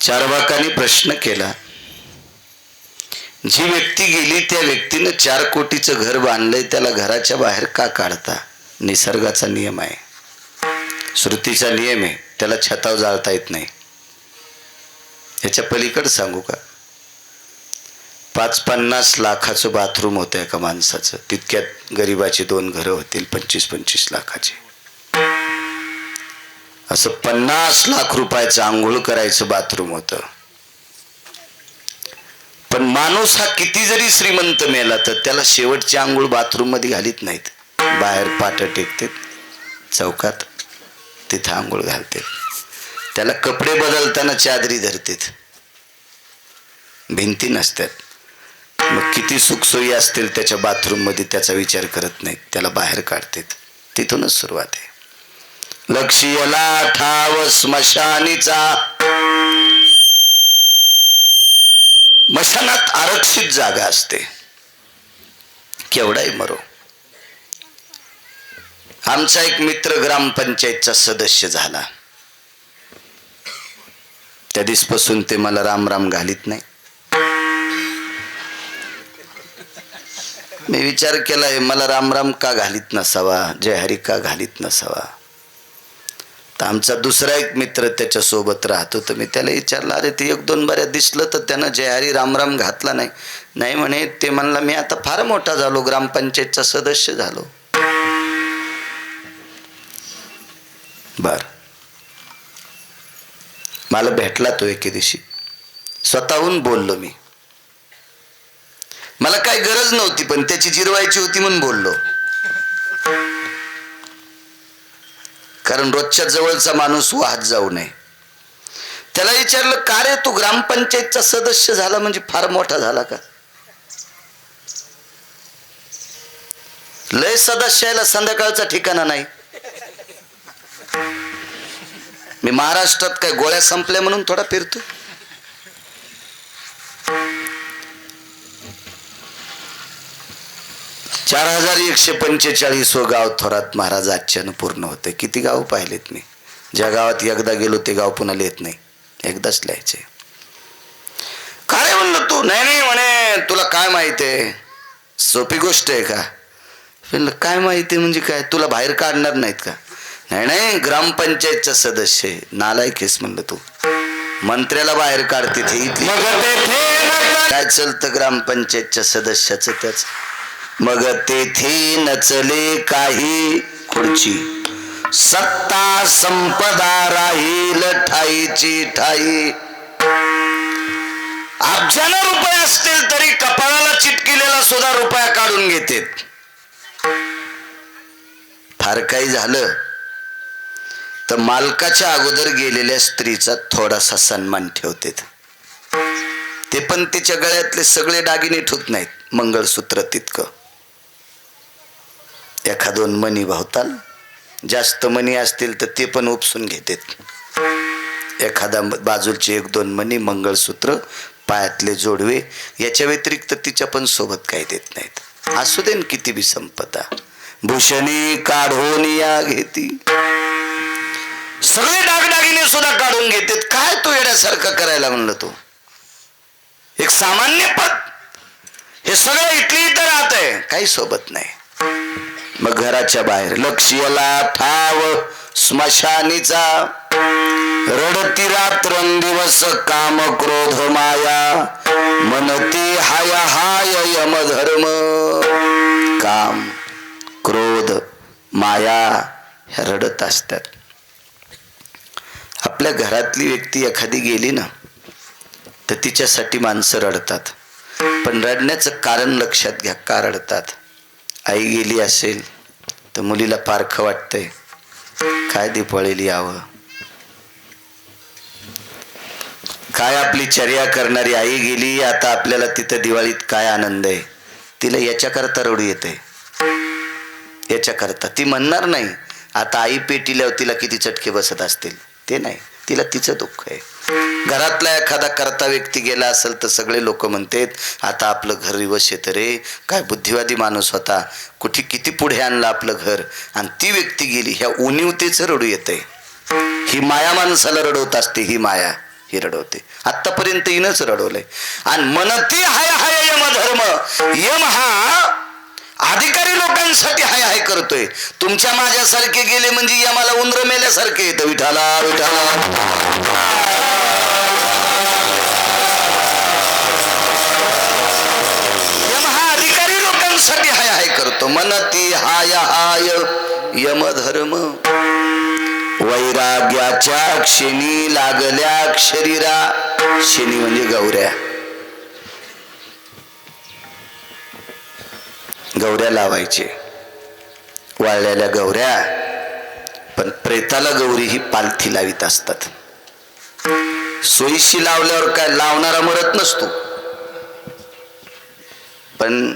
चार्वाकाने प्रश्न केला, जी व्यक्ती गेली त्या व्यक्तीनं 4 कोटीचं घर बांधलंय, त्याला घराच्या बाहेर का काढता? निसर्गाचा नियम आहे, श्रुतीचा नियम आहे, त्याला छताव जाळता येत नाही. याच्या पलीकडे सांगू का? 5-50 लाखाचं बाथरूम होतं एका माणसाचं, तितक्यात गरिबाची 2 घरं होतील 25-25 लाखाची. असं 50 लाख रुपयाचं आंघोळ करायचं बाथरूम होतं. पण माणूस हा किती जरी श्रीमंत मेला तर त्याला शेवटची आंघोळ बाथरूम मध्ये घालीत नाहीत. बाहेर पाट टेकतात, चौकात तिथं आंघोळ घालतात. त्याला कपडे बदलताना चादरी धरतात, भिंती नसतात. मग किती सुखसोयी असतील त्याच्या बाथरूम मध्ये त्याचा विचार करत नाहीत, त्याला बाहेर काढतात. तिथूनच सुरुवात आहे. लक्ष्यला ठाव स्मशानीचा. मशानात आरक्षित जागा असते, केवढाही मरो. आमचा एक मित्र ग्रामपंचायतचा सदस्य झाला, त्या दिवसपासून ते मला राम राम घालीत नाही. मी विचार केलाय, मला राम राम का घालीत नसावा, जय हरी का घालीत नसावा. तर आमचा दुसरा एक मित्र त्याच्या सोबत राहतो, तर मी त्याला विचारलं, अरे ते 1-2 बऱ्या दिसलं तर त्यानं जय हरी राम राम घातला नाही. नाही म्हणे, ते म्हणला मी आता फार मोठा झालो, ग्रामपंचायतचा सदस्य झालो. बर, मला भेटला तो एके दिवशी, स्वतःहून बोललो मी. मला काही गरज नव्हती, पण त्याची जिरवायची होती म्हणून बोललो. कारण रोजच्या जवळचा माणूस वाहत जाऊ नये. त्याला विचारलं, का रे तू ग्रामपंचायतचा सदस्य झाला म्हणजे फार मोठा झाला का? लय सदस्याला संध्याकाळचा ठिकाणा नाही. मी महाराष्ट्रात काय गोळ्या संपल्या म्हणून थोडा फिरतो. « 4145 गाव थोरात महाराज आजच्यानं पूर्ण होते. किती गाव पाहिलेत मी. ज्या गावात एकदा गेलो ते गाव पुन्हा लिहित नाही, एकदाच लिहायचे. काय म्हणलं तू? नाही नाही म्हणे, तुला काय माहिती आहे, सोपी गोष्ट आहे का? म्हणलं काय माहिती म्हणजे काय, तुला बाहेर काढणार नाहीत का? नाही नाही, ग्रामपंचायतचा सदस्य आहे. नालायक आहेस म्हणलं तू, मंत्र्याला बाहेर काढते ते इथली. काय चलतं ग्रामपंचायतच्या सदस्याचं त्याच. मग तेथे नचले काही खुर्ची, सत्ता संपदा राहील ठाईची ठाई. अब्जानं रुपये असतील तरी कपाळाला चिटकिलेला सुद्धा रुपया काढून घेतात. फार काही झालं तर मालकाच्या अगोदर गेलेल्या स्त्रीचा थोडासा सन्मान ठेवतात. ते पण तिच्या गळ्यातले सगळे दागिने ठेवत नाहीत, मंगळसूत्र तितकं. 1-2 मणी भावताल, जास्त मणी असतील तर ते पण उपसून घेतात. एखादा बाजूचे 1-2 मणी, मंगळसूत्र, पायातले जोडवे, याच्या व्यतिरिक्त तिच्या पण सोबत काही देत नाहीत. असू दे किती बी संपदा, भूषणी काढून या घेती. सगळे दागदागिने सुद्धा काढून घेतात. काय तू येण्यासारखं करायला म्हणलं तू? एक सामान्य पद, हे सगळं इथली इथं राहत आहे, काही सोबत नाही. मग घराच्या बाहेर लक्ष्यला ठाव स्मशानीचा. रडती रात्रंदिवस काम क्रोध माया, मनती हाय हाय यमधर्म. काम, क्रोध, माया ह्या रडत असतात. आपल्या घरातली व्यक्ती एखादी गेली ना तर तिच्यासाठी माणसं रडतात. पण रडण्याचं कारण लक्षात घ्या, का रडतात? आई गेली असेल तर मुलीला पारखं वाटतंय, काय दिवाळीला यावं. काय आपली चर्या करणारी आई गेली, आता आपल्याला तिथं दिवाळीत काय आनंद आहे. तिला याच्याकरता रडू येते, याच्याकरता. ती म्हणणार नाही आता आई पेटील्यावर तिला किती चटके बसत असतील, ते नाही. तिला तिचं दुःख आहे. घरातला एखादा करता व्यक्ती गेला असेल तर सगळे लोक म्हणतात आता आपलं घर रिवश येतं रे, काय बुद्धिवादी माणूस होता, कुठे किती पुढे आणलं आपलं घर, आणि ती व्यक्ती गेली, ह्या उणीवतेचं रडू येतंय. ही माया माणसाला रडवत असते, ही माया. ही रडवते. आतापर्यंत हिनंच रडवलंय. आणि मनती हाय हाय यम धर्म, यम हा अधिकारी लोकांसाठी हाय हाय करतोय. तुमच्या माझ्यासारखे गेले म्हणजे यमाला उंदर मेल्यासारखे येतं. विठाला विठाला. साठी हाय हाय करतो. मनती हाय हाय यम धर्म, वैराग्याच्या क्षणी लागल्या शरीरा. शनी म्हणजे गौऱ्या. गौऱ्या लावायचे, वाळलेल्या गौऱ्या. पण प्रेताला गौरी ही पालथी लावित असतात. सोयीशी लावल्यावर काय लावणारा मरत नसतो, पण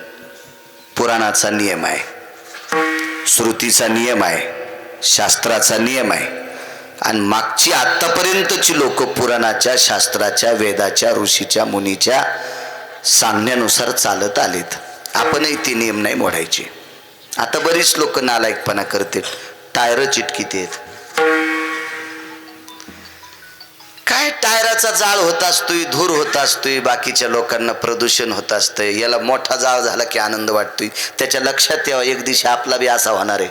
पुराणाचा नियम आहे, श्रुतीचा नियम आहे, शास्त्राचा नियम आहे. आणि मागची आतापर्यंतची लोक पुराणाच्या, शास्त्राच्या, वेदाच्या, ऋषीच्या, मुनीच्या सांगण्यानुसार चालत आलेत. आपणही ते नियम नाही मोडायचे. आता बरीच लोक नालायकपणा करते, टायर चिटकीत आहेत. काय टायराचा जाळ होत असतोय, धूर होत असतोय, बाकीच्या लोकांना प्रदूषण होत असतंय. याला मोठा जाळ झाला की आनंद वाटतोय. त्याच्या लक्षात यावं एक दिवशी आपला बी असा होणार आहे.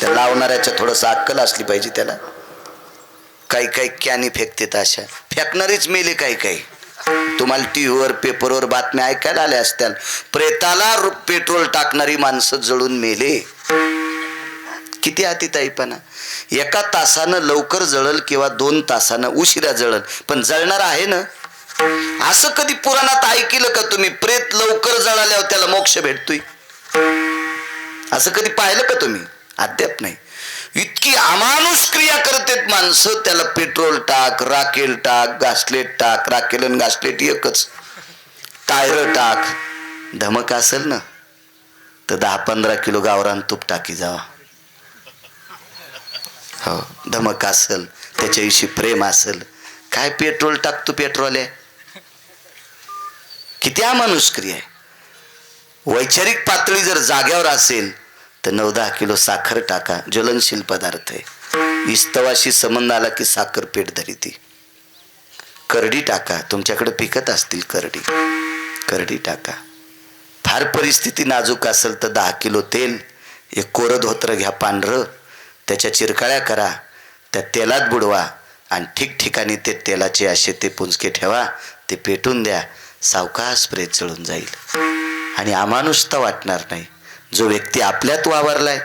त्या लावणाऱ्याच्या थोडंसं अक्कल असली पाहिजे त्याला. काही काही कॅनी फेकतात, अशा फेकणारीच मेले. काही काही तुम्हाला टीव्हीवर पेपरवर बातम्या ऐकायला आल्या असत्याल. प्रेताला पेट्रोल टाकणारी माणसं जळून मेले. किती अतिताईपणा. एका तासानं लवकर जळल किंवा 2 तासानं उशिरा जळल, पण जळणार आहे ना. असं कधी पुराणात ऐकलं का तुम्ही? प्रेत लवकर जळाल्यावर त्याला मोक्ष भेटतोय, असं कधी पाहिलं का तुम्ही? अद्याप नाही. इतकी अमानुष क्रिया करतात माणसं. त्याला पेट्रोल टाक, राखेल टाक, घासलेट टाक. राखेल आणि घासलेट एकच. टायर टाक. धमक असेल ना तर 10-15 किलो गावरान तूप टाकी जावा. हो, धमक असेल, त्याच्याविषयी प्रेम असेल. काय पेट्रोल टाकतो पेट्रोल आहे. किती अमानुष क्रिया आहे. वैचारिक पातळी जर जाग्यावर असेल तर 9-10 किलो साखर टाका. ज्वलनशील पदार्थ आहे. इस्तवाशी संबंध आला की साखर पेट धरीती. करडी टाका. तुमच्याकडे पिकत असतील करडी, करडी टाका. फार परिस्थिती नाजूक असेल तर 10 किलो तेल, एक कोरं धोत्र घ्या पांढरं, त्याच्या चिरकाळ्या करा, त्या तेलात बुडवा आणि ठिकठिकाणी ते तेलाचे असे ते पुंजके ठेवा. ते पेटून द्या. सावकाश प्रेत जळून जाईल आणि अमानुषता वाटणार नाही. जो व्यक्ती आपल्यात वावरलाय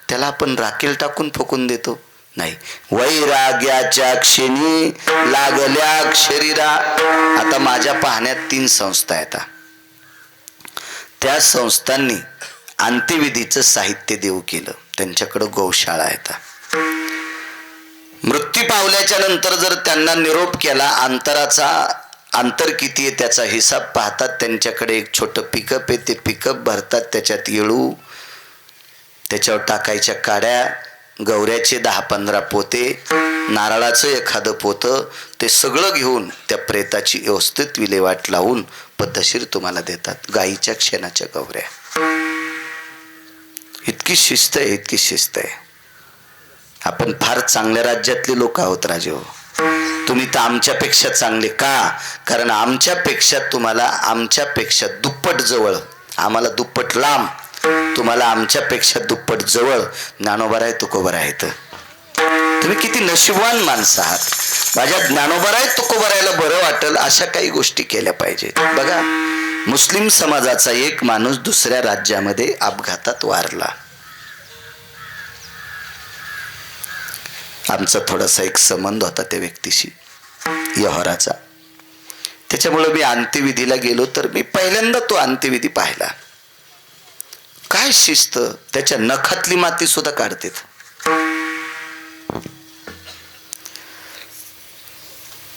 त्याला आपण राखेल टाकून फुकून देतो नाही. वैराग्याच्या क्षणी लागल्या शरीरा. आता माझ्या पाहण्यात 3 संस्था आहेत. त्या संस्थांनी अंत्यविधीचं साहित्य देऊ केलं. त्यांच्याकडं गौशाळा आहेत. मृत्यू पावल्याच्या नंतर जर त्यांना निरोप केला, अंतर किती आहे त्याचा हिसाब पाहतात. त्यांच्याकडे एक छोटं पिकअप आहे. ते पिकअप भरतात. त्याच्यात येळू, त्याच्यावर टाकायच्या काड्या, गौऱ्याचे 10-15 पोते, नारळाचं एखादं पोतं, ते सगळं घेऊन त्या प्रेताची व्यवस्थित विल्हेवाट लावून पद्धतशीर तुम्हाला देतात. गाईच्या शेणाच्या गौऱ्या. इतकी शिस्त आहे, इतकी शिस्त आहे. आपण फार चांगल्या राज्यातले लोक आहोत राजे हो. तुम्ही तर आमच्यापेक्षा चांगले. का? कारण आमच्यापेक्षा तुम्हाला आमच्यापेक्षा दुप्पट जवळ, आम्हाला दुप्पट लांब, तुम्हाला आमच्यापेक्षा दुप्पट जवळ ज्ञानोबा तुकोबरायत. तुम्ही किती नशीबवान माणसं आहात. माझ्या ज्ञानोबराय तुकोबरायला बरं वाटेल अशा काही गोष्टी केल्या पाहिजेत. बघा, मुस्लिम समाजाचा एक माणूस दुसऱ्या राज्यामध्ये अपघातात वारला. आमचा थोडासा एक संबंध होता त्या व्यक्तीशी, यहोराचा. त्याच्यामुळे मी अंत्यविधीला गेलो तर मी पहिल्यांदा तो अंत्यविधी पाहिला. काय शिस्त. त्याच्या नखातली माती सुद्धा काढतात.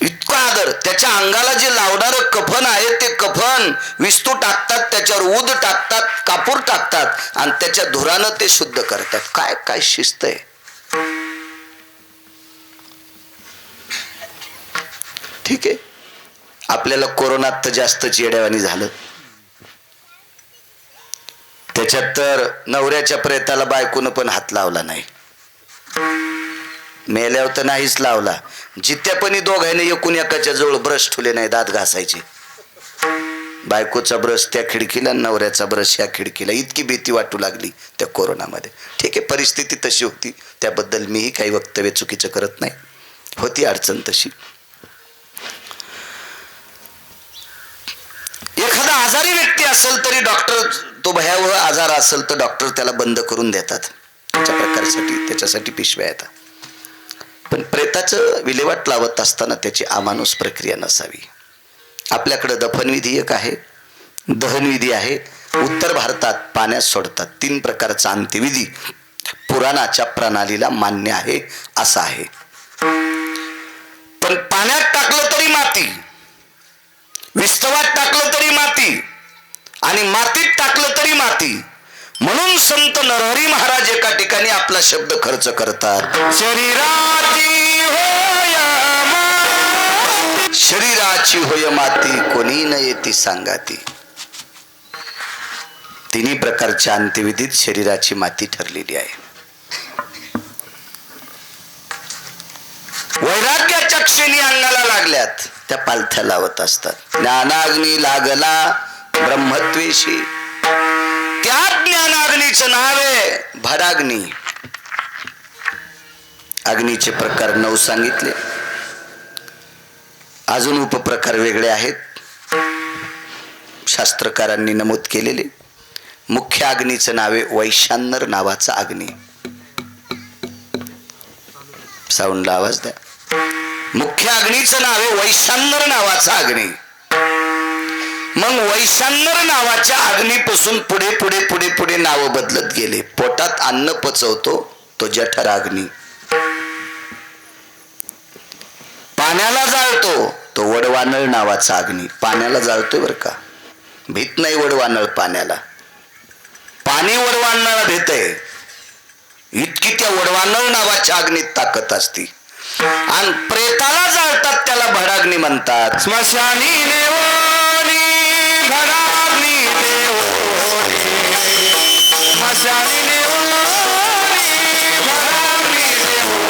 इतका आदर. त्याच्या अंगाला जे लावणारं कफन आहे ते कफन विस्तू टाकतात, त्याच्यावर ऊद टाकतात, कापूर टाकतात आणि त्याच्या धुरानं ते शुद्ध करतात. काय काय शिस्त आहे. ठीक आहे, आपल्याला कोरोनात तर जास्तच येड्यावानी झालं. त्याच्यात तर नवऱ्याच्या प्रेताला बायकोनं पण हात लावला नाही. मेल्यावर तर नाहीच लावला. जित्यापणी दोघांनी एकूण एकाच्या जवळ ब्रश ठेवले नाही दात घासायचे. बायकोचा ब्रश त्या खिडकीला, नवऱ्याचा ब्रश ह्या खिडकीला. इतकी भीती वाटू लागली त्या कोरोनामध्ये. ठीक आहे, परिस्थिती तशी होती, त्याबद्दल मीही काही वक्तव्य चुकीचं करत नाही. होती अडचण तशी. एखादा आजारी व्यक्ती असेल तरी डॉक्टर, तो भयावह आजार असेल तर डॉक्टर त्याला बंद करून देतात. त्याच्या प्रकारसाठी त्याच्यासाठी पिशव्या येतात. पण प्रेताचं विल्हेवाट लावत असताना त्याची अमानुष प्रक्रिया नसावी. आपल्याकडे दफनविधी एक आहे, दहनविधी आहे. उत्तर भारतात पाण्यात सोडतात. 3 प्रकारचा अंत्यविधी पुराणाच्या प्रणालीला मान्य आहे, असं आहे. पण पाण्यात टाकलं तरी माती, विस्तवात टाकलं तरी माती, आणि मातीत टाकलं तरी माती. म्हणून संत नरहरी महाराज एका ठिकाणी आपला शब्द खर्च करतात. शरीराची होय माती, कोणी न येती सांगाती. 3 प्रकारच्या अंत्यविधीत शरीराची माती ठरलेली आहे. वैराग्याच्या क्षणी अंगाला लागल्यात त्या पालथ्या लावत असतात. ज्ञानाग्नी लागला ब्रह्मत्वेशी. त्या ज्ञानाग्नीचं नाव आहे भडाग्नी. अग्नीचे प्रकार 9 सांगितले. अजून उपप्रकार वेगळे आहेत, शास्त्रकारांनी नमूद केलेले. मुख्य अग्नीचं नाव आहे वैशानर नावाचा अग्नी. साऊंडला आवाज द्या. मुख्य अग्नीचं नाव आहे वैशानर नावाचा अग्नी. मग वैशानर नावाच्या अग्नीपासून पुढे पुढे पुढे पुढे नाव बदलत गेले. पोटात अन्न पचवतो तो जठर अग्नी. पाण्याला जाळतो तो वडवानळ नावाचा अग्नी. पाण्याला जाळतोय बर का, भीत नाही वडवानळ पाण्याला. पाणी वडवानळाला भेटय, इतकी त्या वडवानळ नावाच्या अग्नीत ताकद असती. आणि प्रेताला जाळतात त्याला भडाग्नी म्हणतात. स्मशानी नेवोनी भडाग्नी देवोनी, स्मशानी नेवोनी भडाग्नी देवोनी.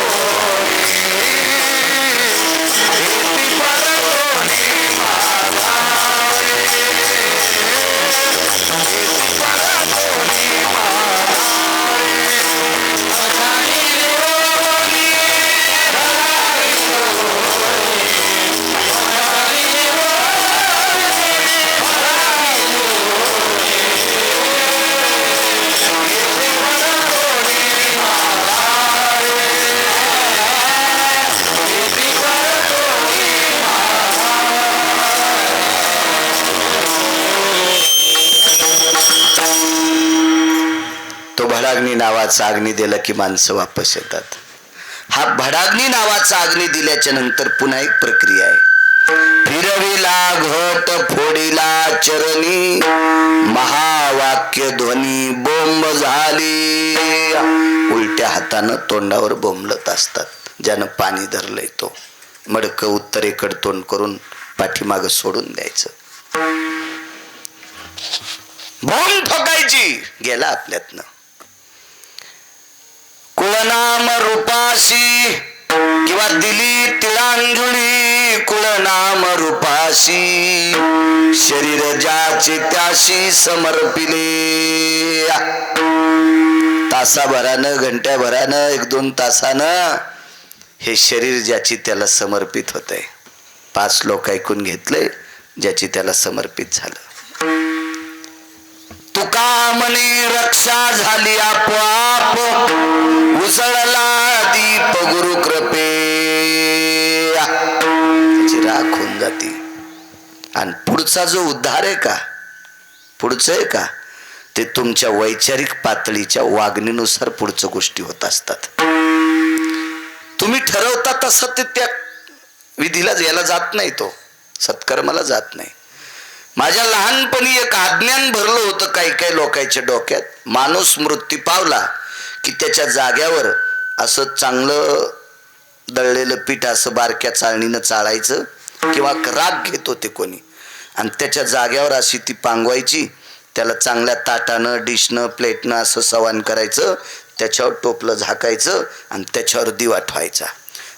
भडाग्नी नावाचा अग्नी दिला की माणसं वापस येतात. हा भडाग्नी नावाचा अग्नी दिल्याच्या नंतर पुन्हा एक प्रक्रिया आहे. फिरविला घट फोडीला चरणी, महावाक्य ध्वनी बोंब झाली. उलट्या हातानं तोंडावर बोंबलत असतात. ज्यानं पाणी धरलंय तो मडकं उत्तरेकडे तोंड करून पाठीमाग सोडून द्यायचं. बोंब ठोकायची, गेला आपल्यातनं. कुळनाम रूपाशी किंवा दिली तिळांजुळी, कुळनाम रूपाशी शरीर ज्याचे त्याशी समर्पिले. तासाभरानं, घंट्याभरानं, 1-2 तासानं हे शरीर ज्याची त्याला समर्पित होतंय. 5 लोक ऐकून घेतले, ज्याची त्याला समर्पित झालं. तुका म्हणे रक्षा झाली आपोआप, उसळला दीप गुरु कृपे. त्याची राख होऊन जाते. आणि पुढचा जो उद्धार आहे का, पुढचं आहे का, ते तुमच्या वैचारिक पातळीच्या वागणीनुसार पुढच्या गोष्टी होत असतात. तुम्ही ठरवता तसं ते त्या विधीला याला जात नाही, तो सत्कर्माला जात नाही. माझ्या लहानपणी एक अज्ञान भरलं होतं काही काही लोकांच्या डोक्यात. माणूस मृत्यू पावला की त्याच्या जाग्यावर असं चांगलं दळलेलं पीठ असं बारक्या चाळणीनं चाळायचं किंवा राग घेत होते कोणी, आणि त्याच्या जाग्यावर अशी ती पांगवायची. त्याला चांगल्या ताटानं, डिशनं, प्लेटनं असं सवान करायचं. त्याच्यावर टोपलं झाकायचं आणि त्याच्यावर दिवा ठेवायचा.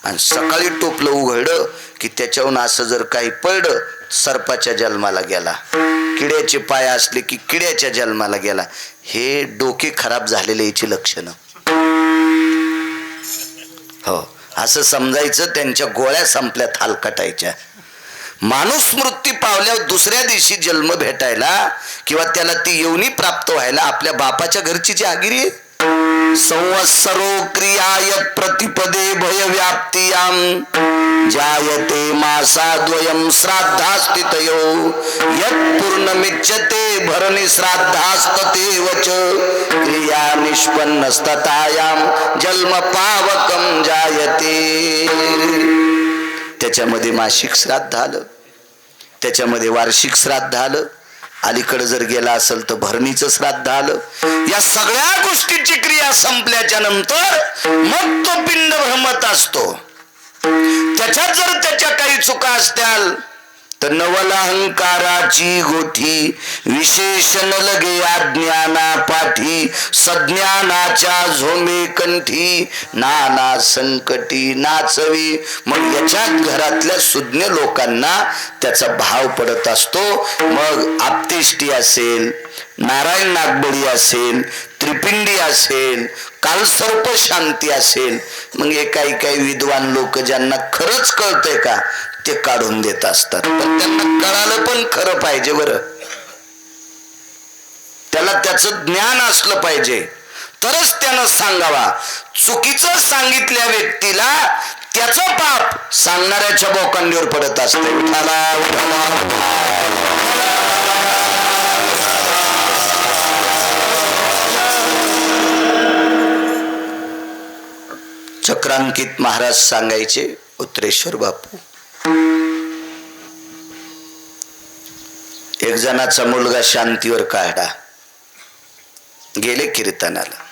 आणि सकाळी टोपलं उघडलं की त्याच्याहून असं जर काही पडलं, सर्पाच्या जन्माला गेला. किड्याचे पाय असले की किड्याच्या जन्माला गेला. हे डोके खराब झालेले याची लक्षणं. हो, असं समजायचं. त्यांच्या गोळ्या संपल्यात हालकटायच्या. माणूस मृत्यू पावल्यावर दुसऱ्या दिवशी जन्म भेटायला किंवा त्याला ती योनी प्राप्त व्हायला आपल्या बापाच्या घरची जहागिरी आहे. संवत्सरो क्रियायत प्रतिपदे भय व्याप्तियाम जायते मासाद्वयं श्राद्धास्तितयो यत् पूर्णमिच्यते भरणी श्राद्धास्ततेव च क्रिया निष्पन्नस्ततायां जन्म पावकं जायते. त्याच्यामध्ये मासिक श्राद्ध आलं, त्याच्यामध्ये वार्षिक श्राद्ध आलं, अलीकडे जर गेला असेल तर भरणीचं श्राद्ध आलं. या सगळ्या गोष्टीची क्रिया संपल्याच्या नंतर मग तो पिंड भ्रमत असतो. त्याच्यात जर त्याच्या काही चुका असत्याल तर नवलहंकाराची गोठी विशेषण लगे अज्ञाना पाठी सज्ञानाच्या झोमे कंठी नाना संकटी नाचवी. मग याच्यात घरातल्या सुज्ञ लोकांना त्याचा भाव पडत असतो. मग आपतेष्टी असेल, नारायण नागबळी असेल, त्रिपिंडी असेल, कालसर्प शांती असेल, मग हे काही विद्वान लोक ज्यांना खरंच कळतंय का ते काढून देत असतात. पण त्यांना कळालं पण खरं पाहिजे बरं. त्याला त्याचं ज्ञान असलं पाहिजे तरच त्यानं सांगावा. चुकीचं सांगितल्या व्यक्तीला त्याचं पाप सांगणाऱ्याच्या बोकांडीवर पडत असते. चक्रांकित महाराज सांगायचे, उत्तरेश्वर बापू, एक जणाचा मुलगा शांतीवर काढा, गेले कीर्तनाला.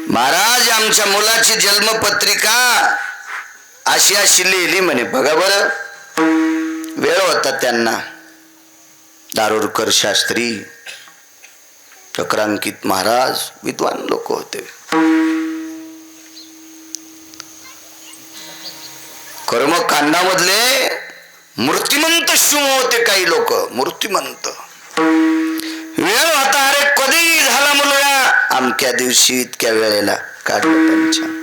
महाराज आमच्या मुलाची जन्मपत्रिका अशी अशी लिहिली म्हणे. बघा बरं, वेळ होता त्यांना. दारोडकर शास्त्री, चक्रांकित महाराज विद्वान लोक होते. कर्मकांडामधले मूर्तिमंत शिव होते काही लोक, मूर्तिमंत. वेळ होता, अरे कधी झाला मुलगा, अमक्या दिवशी इतक्या वेळेला काढलं पंचांग.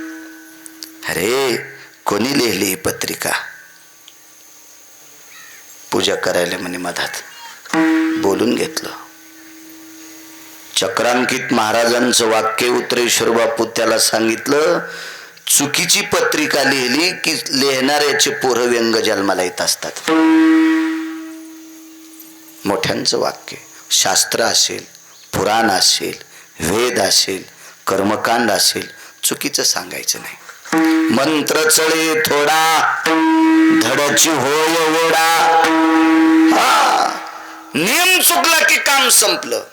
अरे कोणी लिहिली ही पत्रिका? पूजा करायला म्हणे मधात बोलून घेतलं. चक्रांकित महाराजांचं वाक्य उत्तरेश्वर बापू त्याला सांगितलं, चुकीची पत्रिका लिहिली की लिहिणाऱ्याचे पोरं व्यंग जन्माला येत असतात. मोठ्यांचं वाक्य. शास्त्र असेल, पुराण असेल, वेद असेल, कर्मकांड असेल, चुकीचं सांगायचं नाही. मंत्र चळे थोडा धडची होय ओढा. नियम चुकला की काम संपलं.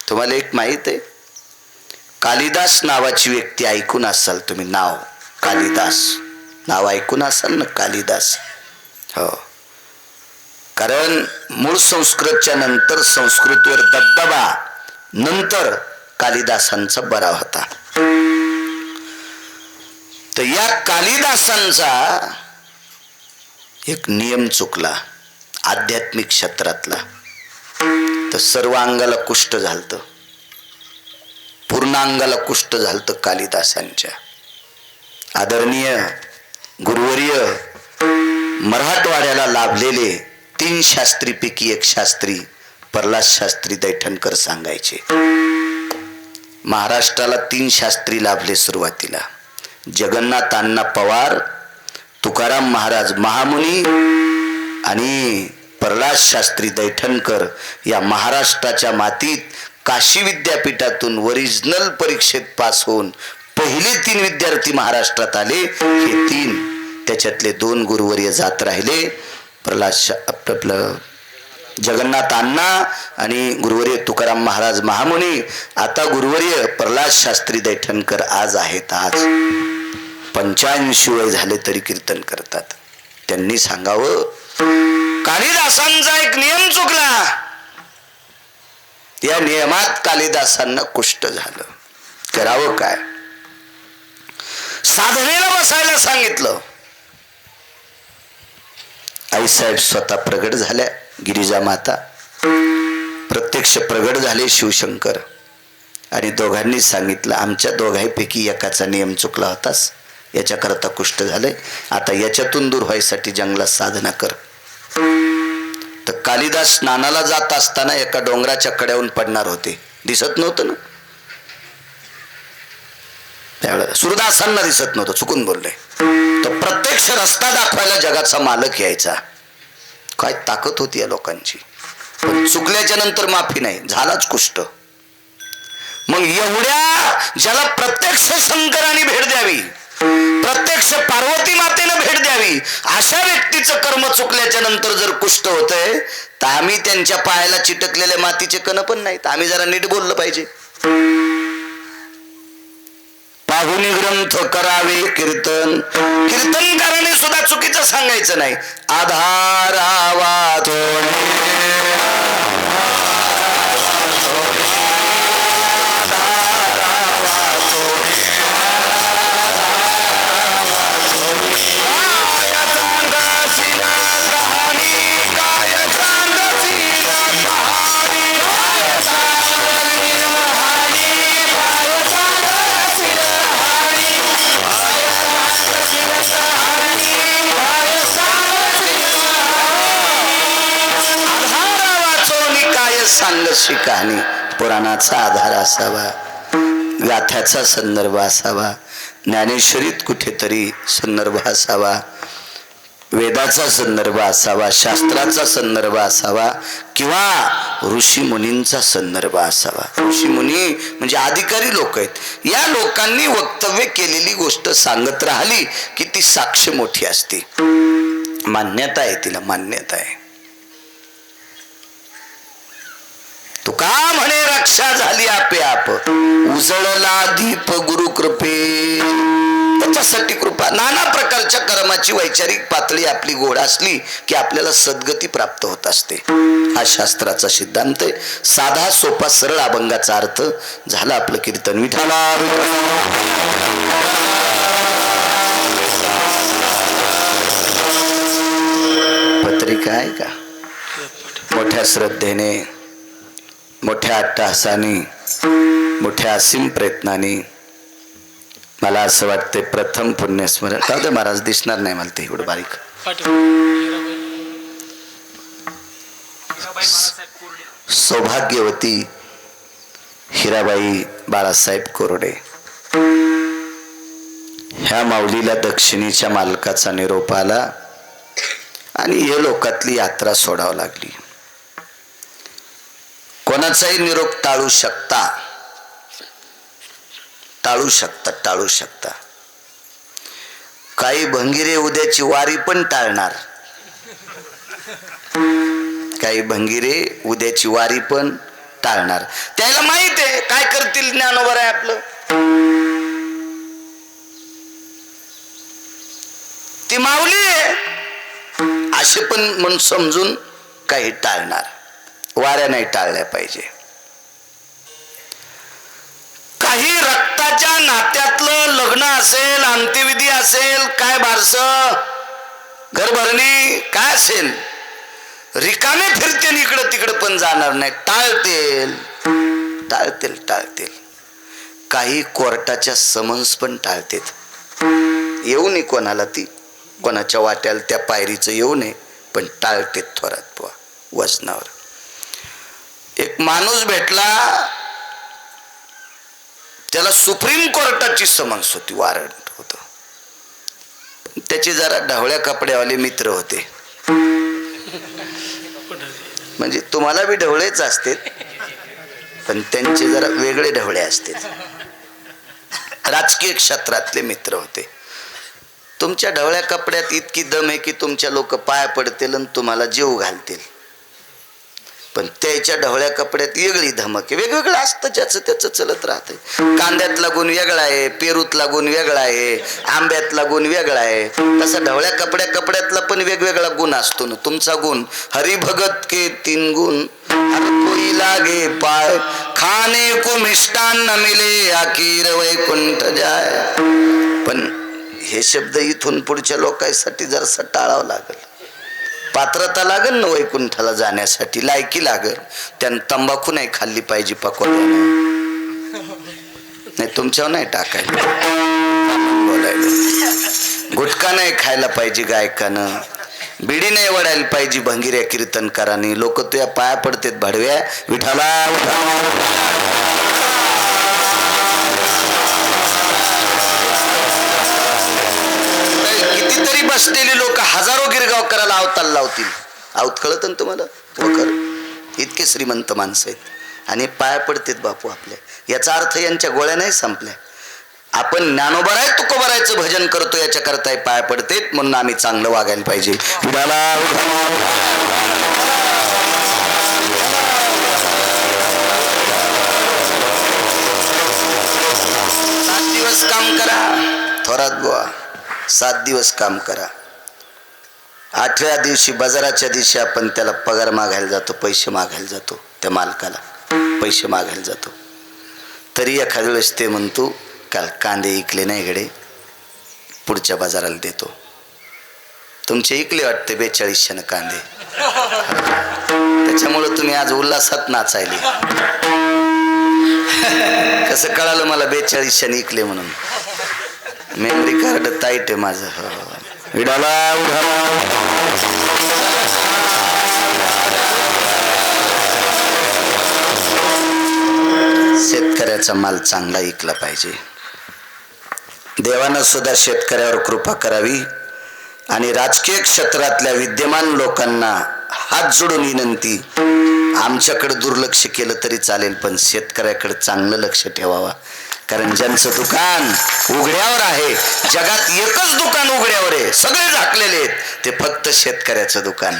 तुम्हाला एक माहित आहे, कालिदास नावाची व्यक्ती ऐकून असाल तुम्ही. नाव कालिदास, नाव ऐकून असाल ना, कालिदास. हो, कारण मूळ संस्कृतच्या नंतर संस्कृतवर दबदबा नंतर कालिदासांचा बरा होता. तर या कालिदासांचा एक नियम चुकला आध्यात्मिक क्षेत्रातला. तर सर्व अंगाला कुष्ठ झालतं, पूर्ण अंगाला कुष्ठ झालतं कालिदासांच्या. आदरणीय गुरुवर्य मराठवाड्याला लाभलेले 3 शास्त्रीपैकी एक शास्त्री प्रल्हाद शास्त्री दैठणकर सांगायचे. महाराष्ट्राला 3 शास्त्री लाभले सुरुवातीला. जगन्नाथ अण्णा पवार, तुकाराम महाराज महामुनी आणि प्रल्हाद शास्त्री दैठणकर. या महाराष्ट्राच्या मातीत काशी विद्यापीठातून ओरिजिनल परीक्षेत पास होऊन पहिले 3 विद्यार्थी महाराष्ट्रात आले. हे 3, त्याच्यातले 2 गुरुवर्य जात राहिले. प्रल्हाद जगन्नाथ अण्णा आणि गुरुवर्य तुकाराम महाराज महामुनी. आता गुरुवर्य प्रल्हाद शास्त्री दैठणकर आज आहेत. आज 85 वय झाले तरी कीर्तन करतात. त्यांनी सांगावं, कालिदासांचा एक नियम चुकला. या नियमात कालिदासांना कुष्ठ झालं. करावं काय? साधनेला बसायला सांगितलं. आईसाहेब स्वतः प्रगट झाल्या, गिरिजा माता प्रत्यक्ष प्रगट झाले शिवशंकर, आणि दोघांनी सांगितलं आमच्या दोघांपैकी एकाचा नियम चुकला होतास, याच्याकरता कुष्ठ झालंय, आता याच्यातून दूर व्हायसाठी जंगलात साधना कर. तर कालिदास स्नानाला जात असताना एका डोंगराच्या कड्यावरून पडणार होते, दिसत नव्हतं ना त्यावेळेला, सूरदासांना दिसत नव्हतं, चुकून बोलले. तर प्रत्यक्ष रस्ता दाखवायला जगाचा मालक यायचा. काय ताकद होती या लोकांची. पण चुकल्याच्या नंतर माफी नाही, झालाच कुष्ठ. मग एवढ्या ज्याला प्रत्यक्ष शंकराने भेट द्यावी, प्रत्यक्ष पार्वती मातेनं भेट द्यावी, अशा व्यक्तीचं कर्म चुकल्याच्या नंतर जर कुष्ठ होतंय, तर आम्ही त्यांच्या पायाला चिटकलेल्या मातीचे कण पण नाहीत. आम्ही जरा नीट बोललं पाहिजे. पाहुणी ग्रंथ करावे कीर्तन, कीर्तनकाराने सुद्धा चुकीचं सांगायचं नाही. आधारावा सांगशी कहाणी, पुराणाचा आधार असावा, गाथ्याचा संदर्भ असावा, ज्ञानेश्वरीत कुठेतरी संदर्भ असावा, वेदाचा संदर्भ असावा, शास्त्राचा संदर्भ असावा, किंवा ऋषी मुनींचा संदर्भ असावा. ऋषी मुनी म्हणजे अधिकारी लोक आहेत. या लोकांनी वक्तव्य केलेली गोष्ट सांगत राहिली की ती साक्ष मोठी असते, मान्यता आहे, तिला मान्यता आहे. तुका म्हणे रक्षा झाली आपे आप, उजळला दीप गुरु कृपे. त्याच्यासाठी कृपा. नाना प्रकारच्या कर्माची वैचारिक पातळी आपली गोड असली की आपल्याला सद्गती प्राप्त होत असते. हा शास्त्राचा सिद्धांत आहे. साधा सोपा सरळ अभंगाचा अर्थ झाला आपलं कीर्तन. विठाला पत्रिका आहे का? मोठ्या श्रद्धेने, मोठ्या अट्टहासाने, मोठ्या असीम प्रयत्नाने, मला असं वाटते प्रथम पुण्यस्मरण. का ते महाराज दिसणार नाही मला ते एवढं बारीक. सौभाग्यवती हिराबाई बाळासाहेब कोरडे ह्या माऊलीला दक्षिणेच्या मालकाचा निरोप आला आणि हे लोकातली यात्रा सोडावं लागली. कोणाचाही निरोप टाळू शकता, टाळू शकता, टाळू शकता. काही भंगिरे उद्याची वारी पण टाळणार, काही भंगिरे उद्याची वारी पण टाळणार. त्याला माहित आहे काय करतील. ज्ञानोबर आहे आपलं, ती माऊली आहे असे पण मन समजून काही टाळणार. वाऱ्या नाही टाळल्या पाहिजे. काही रक्ताच्या नात्यातलं लग्न असेल, अंत्यविधी असेल, काय बारस, घरभरणी काय असेल, रिकामे फिरतील, इकडं तिकडं पण जाणार नाही, टाळतील, टाळतील, टाळतील. काही कोर्टाच्या समन्स पण टाळतेत. येऊ नये कोणाला, ती कोणाच्या वाट्याला त्या पायरीचं येऊ नये, पण टाळतेत थोरात बुवा वचनावर. एक माणूस भेटला, त्याला सुप्रीम कोर्टाची समन्स होती, वॉरंट होतं. त्याचे जरा ढवळ्या कपड्यावाले मित्र होते. म्हणजे तुम्हाला बी ढवळेच असते, पण त्यांचे जरा वेगळे ढवळे असते. राजकीय क्षेत्रातले मित्र होते. तुमच्या ढवळ्या कपड्यात इतकी दम आहे की तुमच्या लोक पाया पडतील आणि तुम्हाला जीव घालतील. पण त्याच्या ढवळ्या कपड्यात वेगळी धमक आहे. वेगवेगळं असतं, ज्याचं त्याचं चलत राहतंय. कांद्यातला गुण वेगळा आहे, पेरूतला गुण वेगळा आहे, आंब्यातला गुण वेगळा आहे. तसा ढवळ्या कपड्यातला पण वेगवेगळा गुण असतो ना. तुमचा गुण हरिभगत के 3 गुण, हर कोई लागे पाय, खाने को मिष्टान्न मिले, आखिर वैकुंठ जाय. पण हे शब्द इथून पुढच्या लोकांसाठी जरासा टाळावं लागेल. पात्रता लागेल ना वैकुंठाला जाण्यासाठी, लायकी लागेल. त्यानं तंबाखू नाही खाल्ली पाहिजे पकवायला, नाही तुमच्यावर नाही टाकायला बोलायला. गुटखा नाही खायला पाहिजे गायकानं, बिडी नाही वडायला पाहिजे भंगिऱ्या कीर्तनकारांनी. लोक तुझ्या पाया पडतेत भाडव्या विठाला. कितीतरी बसलेली लोक हजारो गिरगावकराला अवताल लावतील. आवत कळत ना तुम्हाला? वखर इतके श्रीमंत माणसं आहेत आणि पाया पडतेत बापू आपल्या. याचा अर्थ यांच्या गोळ्या नाही संपल्या. आपण ज्ञानोबराय तुकोबरायचं भजन करतो याच्या करताय पाया पडतेत, म्हणून आम्ही चांगलं वागायला पाहिजे. विठाला 7 दिवस काम करा थोरात बुवा, 7 दिवस काम करा. 8व्या दिवशी बाजाराच्या दिवशी आपण त्याला पगार मागायला जातो, पैसे मागायला जातो, त्या मालकाला पैसे मागायला जातो. तरी एखाद्या वेळेस ते म्हणतो काल कांदे इकले नाही गडे, पुढच्या बाजाराला देतो. तुमचे इकले वाटते 4200 कांदे, त्याच्यामुळे तुम्ही आज उल्हासात नाचायले. कसं कळालं मला 4200 इकले म्हणून? मेमरी कार्ड टाईट आहे माझं. शेतकऱ्याचा माल चांगला इकला पाहिजे. देवानं सुद्धा शेतकऱ्यावर कृपा करावी आणि राजकीय क्षेत्रातल्या विद्यमान लोकांना हात जोडून विनंती, आमच्याकडे दुर्लक्ष केलं तरी चालेल पण शेतकऱ्याकडे चांगलं लक्ष ठेवावा. कारण ज्यांचं दुकान उघड्यावर आहे, जगात एकच दुकान उघड्यावर आहे, सगळे झाकलेले आहेत, ते फक्त शेतकऱ्याचं दुकान.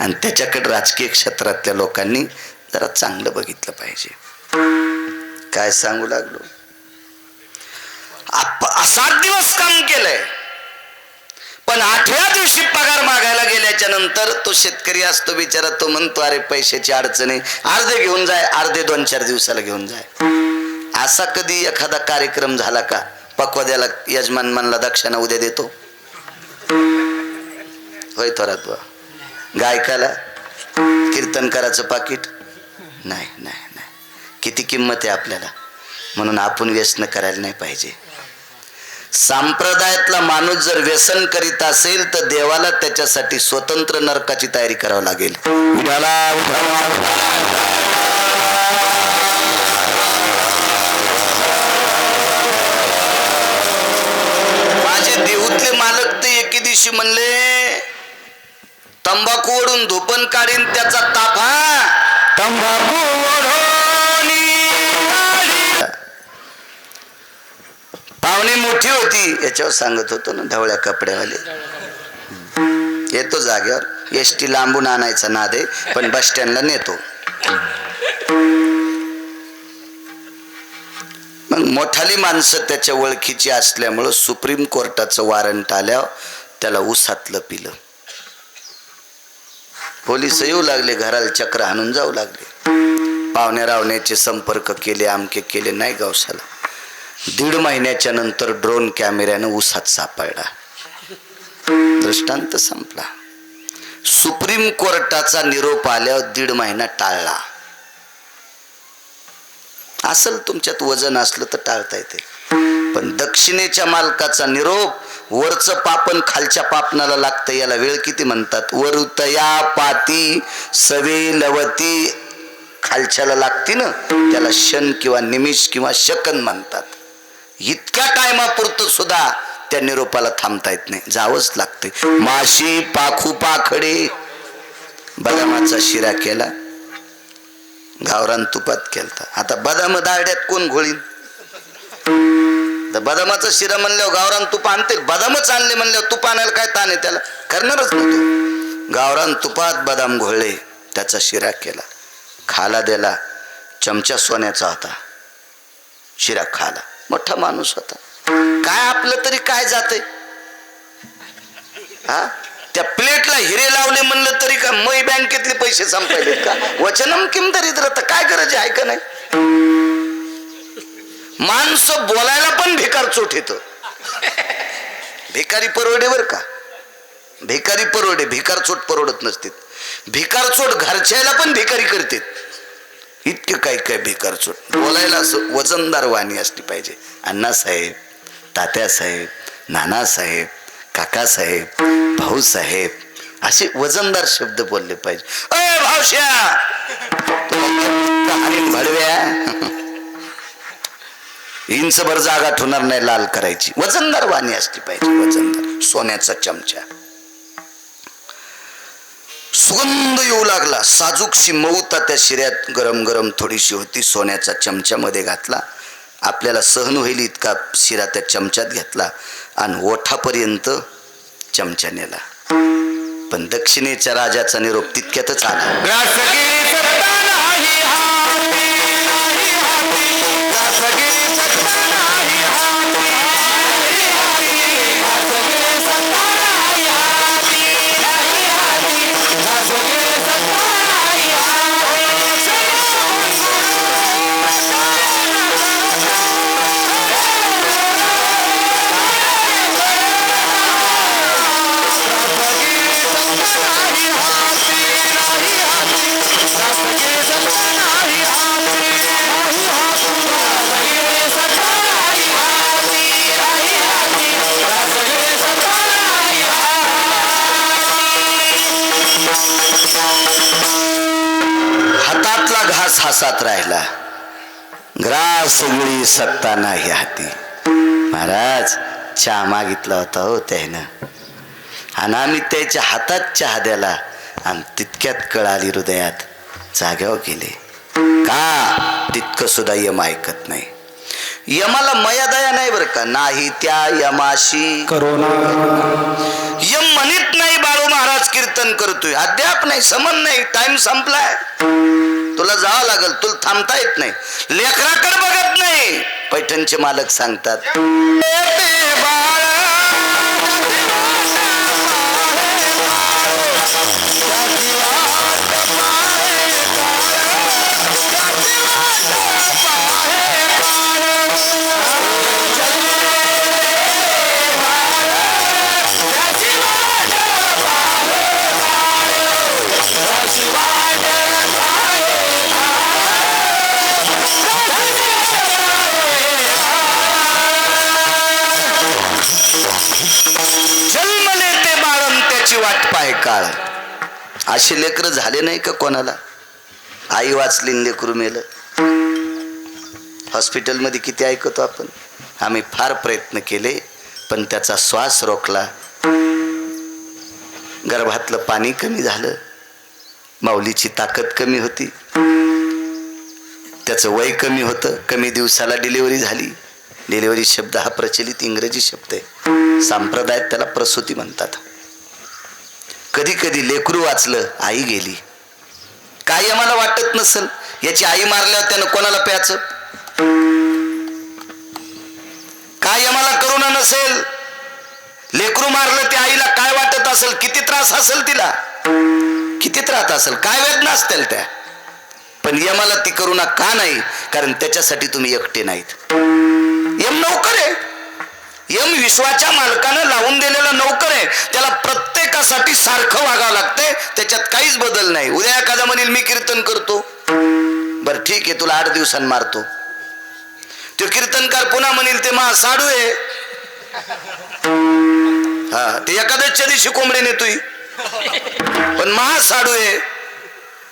आणि त्याच्याकडे राजकीय क्षेत्रातल्या लोकांनी जरा चांगलं बघितलं पाहिजे. काय सांगू लागलो? 7 दिवस काम केलंय, पण 8व्या दिवशी पगार मागायला गेल्याच्या नंतर तो शेतकरी असतो बिचारा, तो म्हणतो अरे पैशाची अडचण आहे, अर्धे घेऊन जाय, अर्धे 2-4 दिवसाला घेऊन जाय. असा कधी एखादा कार्यक्रम झाला का पक्वाद्याला यजमान म्हणला दक्षिणा उद्या देतो? होय थोरात बा. गायकाला कीर्तनकाराचं पाकिट नाही नाही नाही. किती किंमत आहे आपल्याला, म्हणून आपण व्यसन करायला नाही पाहिजे. संप्रदायातला माणूस जर व्यसन करीत असेल तर देवाला त्याच्यासाठी स्वतंत्र नरकाची तयारी करावी लागेल. माझे देऊतले मालक ते एके दिवशी म्हणले तंबाखू ओढून धोपण काढीन त्याचा ताफा तंबाखू पाहुणी मोठी होती याच्यावर सांगत होतो ना, ढवळ्या कपड्यावाले. येतो जाग्यावर, एसटी लांबून आणायचा नाद आहे पण बस स्टँडला नेतो. मग मोठाली माणसं त्याच्या ओळखीची असल्यामुळं सुप्रीम कोर्टाचं वॉरंट आल्यावर त्याला उसातलं पिलं. पोलिस येऊ लागले, घराला चक्र हाणून जाऊ लागले. पाहुण्या रावण्याचे संपर्क केले, आमके केले, नाही गावसाला. 1.5 महिन्याच्या नंतर ड्रोन कॅमेऱ्यानं उसात सापडला. दृष्टांत संपला. सुप्रीम कोर्टाचा निरोप आल्यावर 1.5 महिना टाळला. असल तुमच्यात वजन असलं तर टाळता येते, पण दक्षिणेच्या मालकाचा निरोप, वरचं पापन खालच्या पापनाला लागतं. याला वेळ किती म्हणतात? वरुतया पाती सवे लवती, खालच्याला लागती ना, त्याला क्षण किंवा निमिष किंवा सेकंद म्हणतात. इतक्या टायमापुरतं सुद्धा त्या निरोपाला थांबता येत नाही, जावंच लागते. माशी पाखू पाखडे, बदामाचा शिरा केला, गावरान तुपात केलता. आता बदाम दारड्यात कोण घोळीन? बदामाचा शिरा म्हणल्यावर गावरान तुप आणतील, बदामच आणले म्हणल्यावर तुप आणायला काय ताण आहे? त्याला करणारच नव्हतो. गावरान तुपात बदाम घोळले, त्याचा शिरा केला. खाला द्याला चमचा सोन्याचा होता, शिरा खाला, मोठा माणूस होता. काय आपलं तरी काय जातंय, हा त्या प्लेटला हिरे लावले म्हणलं तरी का मै बँकेतले पैसे संपायले का? वचनम किम दरिद्र, तर काय गरज आहे का नाही? माणसं बोलायला पण भिकार चोट येतं. भिकारी परवडे बर का, भिकारी परवडे, भिकार चोट परवडत नसते. भिकार चोट घरच्याला पण भिकारी करते. इतके काय काय भिकार चोट. बोलायला असं वजनदार वाणी असली पाहिजे. अण्णासाहेब, तात्यासाहेब, नानासाहेब, काकासाहेब, भाऊसाहेब, असे वजनदार शब्द बोलले पाहिजे. अय भावश्या, भडव्या, इंचभर जागा ठेवणार नाही लाल करायची. वजनदार वाणी असली पाहिजे, वजनदार. सोन्याचा चमचा. सुगंध येऊ लागला. साजूकशी मऊता त्या शिऱ्यात गरम गरम थोडीशी होती. सोन्याचा चमच्यामध्ये घातला. आपल्याला सहन होईल इतका शिरा त्या चमच्यात घेतला आणि ओठापर्यंत चमचा नेला. पण दक्षिणेच्या राजाचा निरोप तितक्यातच आला. हातातला घास हातात राहिला. ग्रास सगळी सत्ता नाही हाती. महाराज चहा मागितला होता हो त्यानं, आणि आम्ही त्याच्या हातात चहा द्याला आणि तितक्यात कळाली हृदयात. जाग्यावर गेले का? तितकं सुद्धा यम ऐकत नाही. यमाला मयादया नाही बरं का. नाही त्या यमाशी करोना. यम म्हणत नाही बाळू महाराज कीर्तन करतोय, अद्याप नाही, समन नाही, टाइम संपलाय, तुला जावं लागल, तुला थांबता येत नाही. लेकराकडे बघत नाही. पैठणचे मालक सांगतात, जन्मले ते बाळन त्याची वाट पाय काळ. असे लेकर झाले नाही का कोणाला? आई वाचली लेकरू मेलं. हॉस्पिटलमध्ये किती ऐकतो आपण. आम्ही फार प्रयत्न केले पण त्याचा श्वास रोखला. गर्भातलं पाणी कमी झालं, माऊलीची ताकद कमी होती, त्याचं वय कमी होतं, कमी दिवसाला डिलिव्हरी झाली. डिलिव्हरी शब्द हा प्रचलित इंग्रजी शब्द आहे. संप्रदायात त्याला प्रसूती म्हणतात. कधी कधी लेकरू वाचलं, आई गेली. काही आम्हाला वाटत नसल याची आई मारल्यावर त्यानं कोणाला प्यायचं? काय आम्हाला करुणा नसेल? लेकरू मारलं ते आईला काय वाटत असेल? किती त्रास असेल तिला, किती त्रास असेल, काय वेदना असतील त्या. पण यमाला ती करुणा का नाही? कारण त्याच्यासाठी तुम्ही एकटे नाहीत. यम नौकर आहे. यम विश्वाच्या मालकानं लावून दिलेला नौकर आहे. त्याला प्रत्येकासाठी सारखं वागावं लागतंय, त्याच्यात काहीच बदल नाही. उद्या एखादा म्हणेल मी कीर्तन करतो, बरं ठीक आहे, तुला 8 दिवसांनी मारतो. तो कीर्तनकार पुन्हा म्हणेल ते मा साडू आहे, हा ते एखाद्याच्या दिवशी कोंबडे नेतोय, पण महासाडू आहे.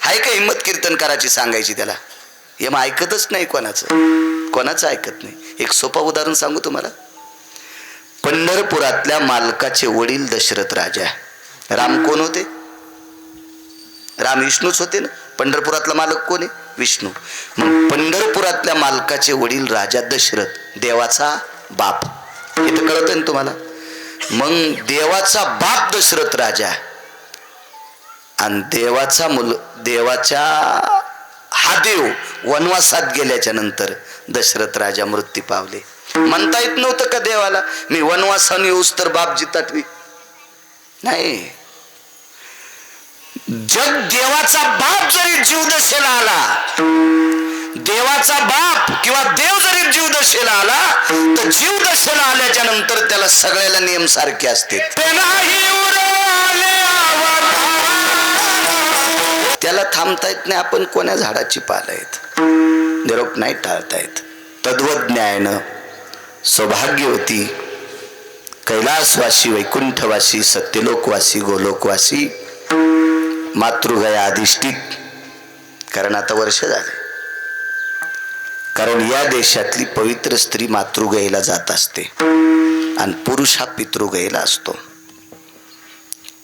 हाय का हिंमत कीर्तनकाराची सांगायची त्याला? यम ऐकतच नाही कोणाचं ऐकत नाही. एक सोपं उदाहरण सांगू तुम्हाला. पंढरपुरातल्या मालकाचे वडील दशरथ राजा. राम कोण होते? राम विष्णूच होते ना. पंढरपुरातला मालक कोण आहे? विष्णू. मग पंढरपुरातल्या मालकाचे वडील राजा दशरथ, देवाचा बाप. हे तर कळत ना तुम्हाला. मग देवाचा बाप दशरथ राजा आणि देवाचा हा देव वनवासात गेल्याच्या नंतर दशरथ राजा मृत्यू पावले. म्हणता येत नव्हतं का देवाला मी वनवासाने येऊस तर बाप जिताटवी? नाही. जग देवाचा बाप जरी जीवदशेला आला, देवाचा बाप किंवा देव जरी जीवदशेला आला तर जीवदशेला आल्याच्या नंतर त्याला सगळ्याला नियम सारखे असते. त्याला थांबता येत नाही. आपण कोण्या झाडाची पाल आहेत, निरोप नाही टाळता येत. तद्वज्ञान सौभाग्यवती कैलासवासी वैकुंठवासी सत्यलोकवासी गोलोकवासी मातृगया अधिष्ठित. कारण आता वर्ष झाले, कारण या देशातली पवित्र स्त्री मातृगयेला जात असते आणि पुरुष हा पितृगयेला असतो.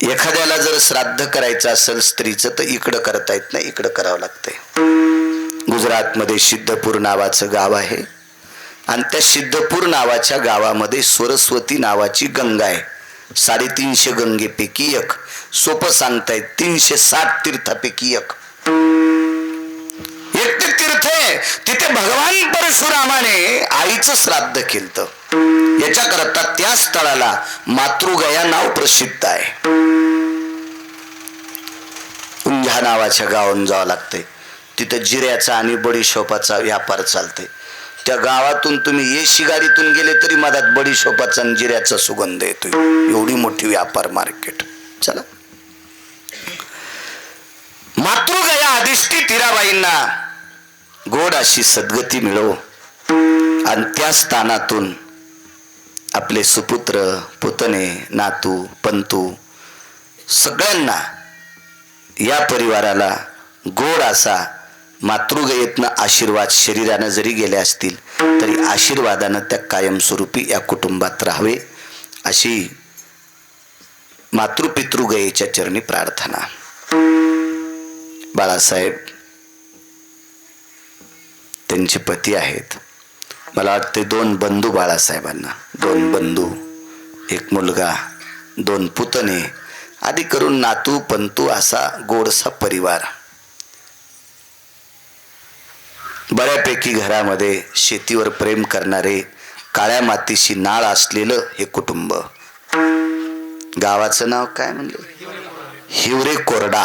एखाद्याला जर श्राद्ध करायचं असेल स्त्रीचं तर इकडं करता येत नाही, इकडं करावं लागतंय. गुजरातमध्ये सिद्धपूर नावाचं गाव आहे आणि त्या सिद्धपूर नावाच्या गावामध्ये सरस्वती नावाची गंगा आहे. 350 गंगेपैकी एक. सोपं सांगतायत 360 तीर्थापैकी एक ते तीर्थ आहे. तिथे भगवान परशुरामाने आईचं श्राद्ध केलं. याच्याकरता त्या स्थळाला मातृगया नाव प्रसिद्ध आहे. उंझा नावाच्या गावाहून जावं लागतंय. तिथं जिऱ्याचा आणि बडीशोपाचा व्यापार चालतंय. त्या गावातून तुम्ही एसी गाडीतून गेले तरी मधात बडीशोपाचा आणि जिऱ्याचा सुगंध येतोय. एवढी मोठी व्यापार मार्केट. चला, मातृगया अधिष्ठित हिराबाईंना गोड अशी सद्गती मिळो आणि त्या स्थानातून आपले सुपुत्र पुतणे नातू पंतू सगळ्यांना या परिवाराला गोड असा मातृगयेतनं आशीर्वाद शरीरानं जरी गेले असतील तरी आशीर्वादानं त्या कायमस्वरूपी या कुटुंबात राहावे अशी मातृपितृगयेच्या चरणी प्रार्थना. बाळासाहेब त्यांचे पती आहेत. मला वाटते 2 बंधू बाळासाहेबांना, 2 बंधू, 1 मुलगा, 2 पुतणे आदी करून नातू पंतू असा गोडसा परिवार. बऱ्यापैकी घरामध्ये शेतीवर प्रेम करणारे, काळ्या मातीशी नाळ असलेलं हे कुटुंब. गावाचं नाव काय म्हणलं? हिवरे कोरडा.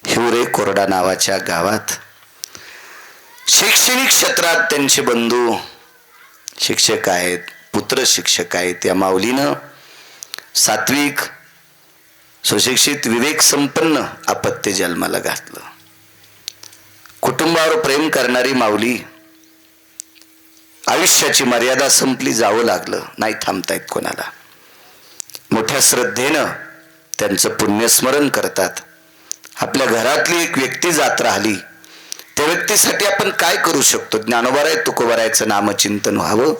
हिवरे कोरडा नावाच्या गावात शैक्षणिक क्षेत्रात त्यांचे बंधू शिक्षक आहेत, पुत्र शिक्षक आहेत. या माऊलीनं सात्विक सुशिक्षित विवेक संपन्न अपत्य जन्माला घातलं. कुटुंबावर प्रेम करणारी माऊली. आयुष्याची मर्यादा संपली, जावं लागलं, नाही थांबता येत कोणाला. मोठ्या श्रद्धेनं त्यांचं पुण्यस्मरण करतात. आपल्या घरातली एक व्यक्ती जात राहिली, त्या व्यक्तीसाठी आपण काय करू शकतो? ज्ञानोबाराय तुकोबारायचं नामचिंतन व्हावं,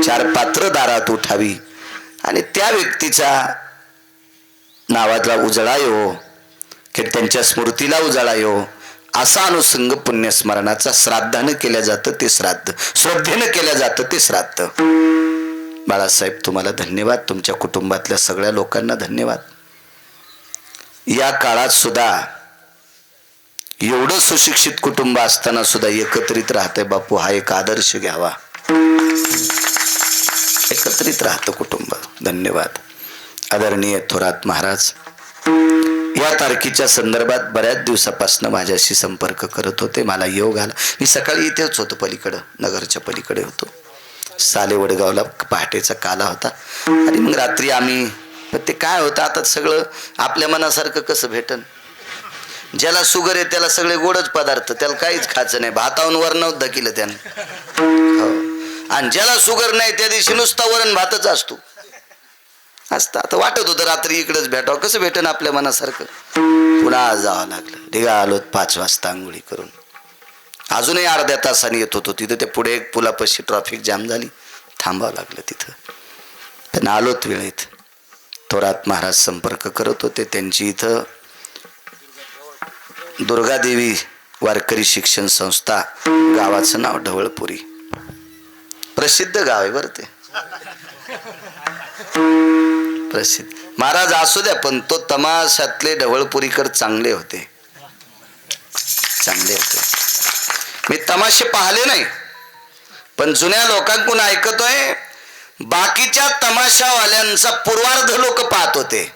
4 पात्र दारात उठावी आणि त्या व्यक्तीचा नावाला उजळा येवो की त्यांच्या स्मृतीला उजाळा येवो असा अनुसंग पुण्यस्मरणाचा. श्राद्धानं केल्या जातं ते श्राद्ध, श्रद्धेनं केल्या जातं ते श्राद्ध. बाळासाहेब तुम्हाला धन्यवाद, तुमच्या कुटुंबातल्या सगळ्या लोकांना धन्यवाद. या काळात सुद्धा एवढं सुशिक्षित कुटुंब असताना सुद्धा एकत्रित राहते बापू, हा एक आदर्श घ्यावा. एकत्रित राहतं कुटुंब. धन्यवाद. आदरणीय थोरात महाराज या तारखेच्या संदर्भात बऱ्याच दिवसापासून माझ्याशी संपर्क करत होते. मला योग आला. मी सकाळी इथेच होतो, पलीकडं नगरच्या पलीकडे होतो. साले वडगावला पहाटेचा काला होता आणि मग रात्री आम्ही, ते काय होतं आता सगळं आपल्या मनासारखं कसं भेटन. ज्याला शुगर आहे त्याला सगळे गोडच पदार्थ, त्याला काहीच खायचं नाही. भातावून वरण धकिलं त्यानं. हो. आणि ज्याला शुगर नाही त्या दिवशी नुसता वरण भातच असतो. आता वाटत होतं रात्री इकडेच भेटावं, कसं भेटन आपल्या मनासारखं. पुन्हा जावं लागलं. ढिगा आलो 5 वाजता आंघोळी करून. अजूनही अर्ध्या तासाने येत होतो तिथं. ते पुढे एक पुलापाशी ट्रॅफिक जाम झाली, थांबावं लागलं तिथं. पण आलोत वेळेत. थोरात महाराज संपर्क करत होते. त्यांची इथं दुर्गादेवी वारकरी शिक्षण संस्था, गावाचं नाव ढवळपुरी. प्रसिद्ध गाव आहे बरं ते, प्रसिद्ध. महाराज असू द्या पण तो तमाशातले ढवळपुरीकर चांगले होते. चांगले होते. मी तमाशे पाहिले नाही, पण जुन्या लोकांकडून ऐकतोय बाकीच्या तमाशावाल्यांचा पूर्वार्ध लोक पाहत होते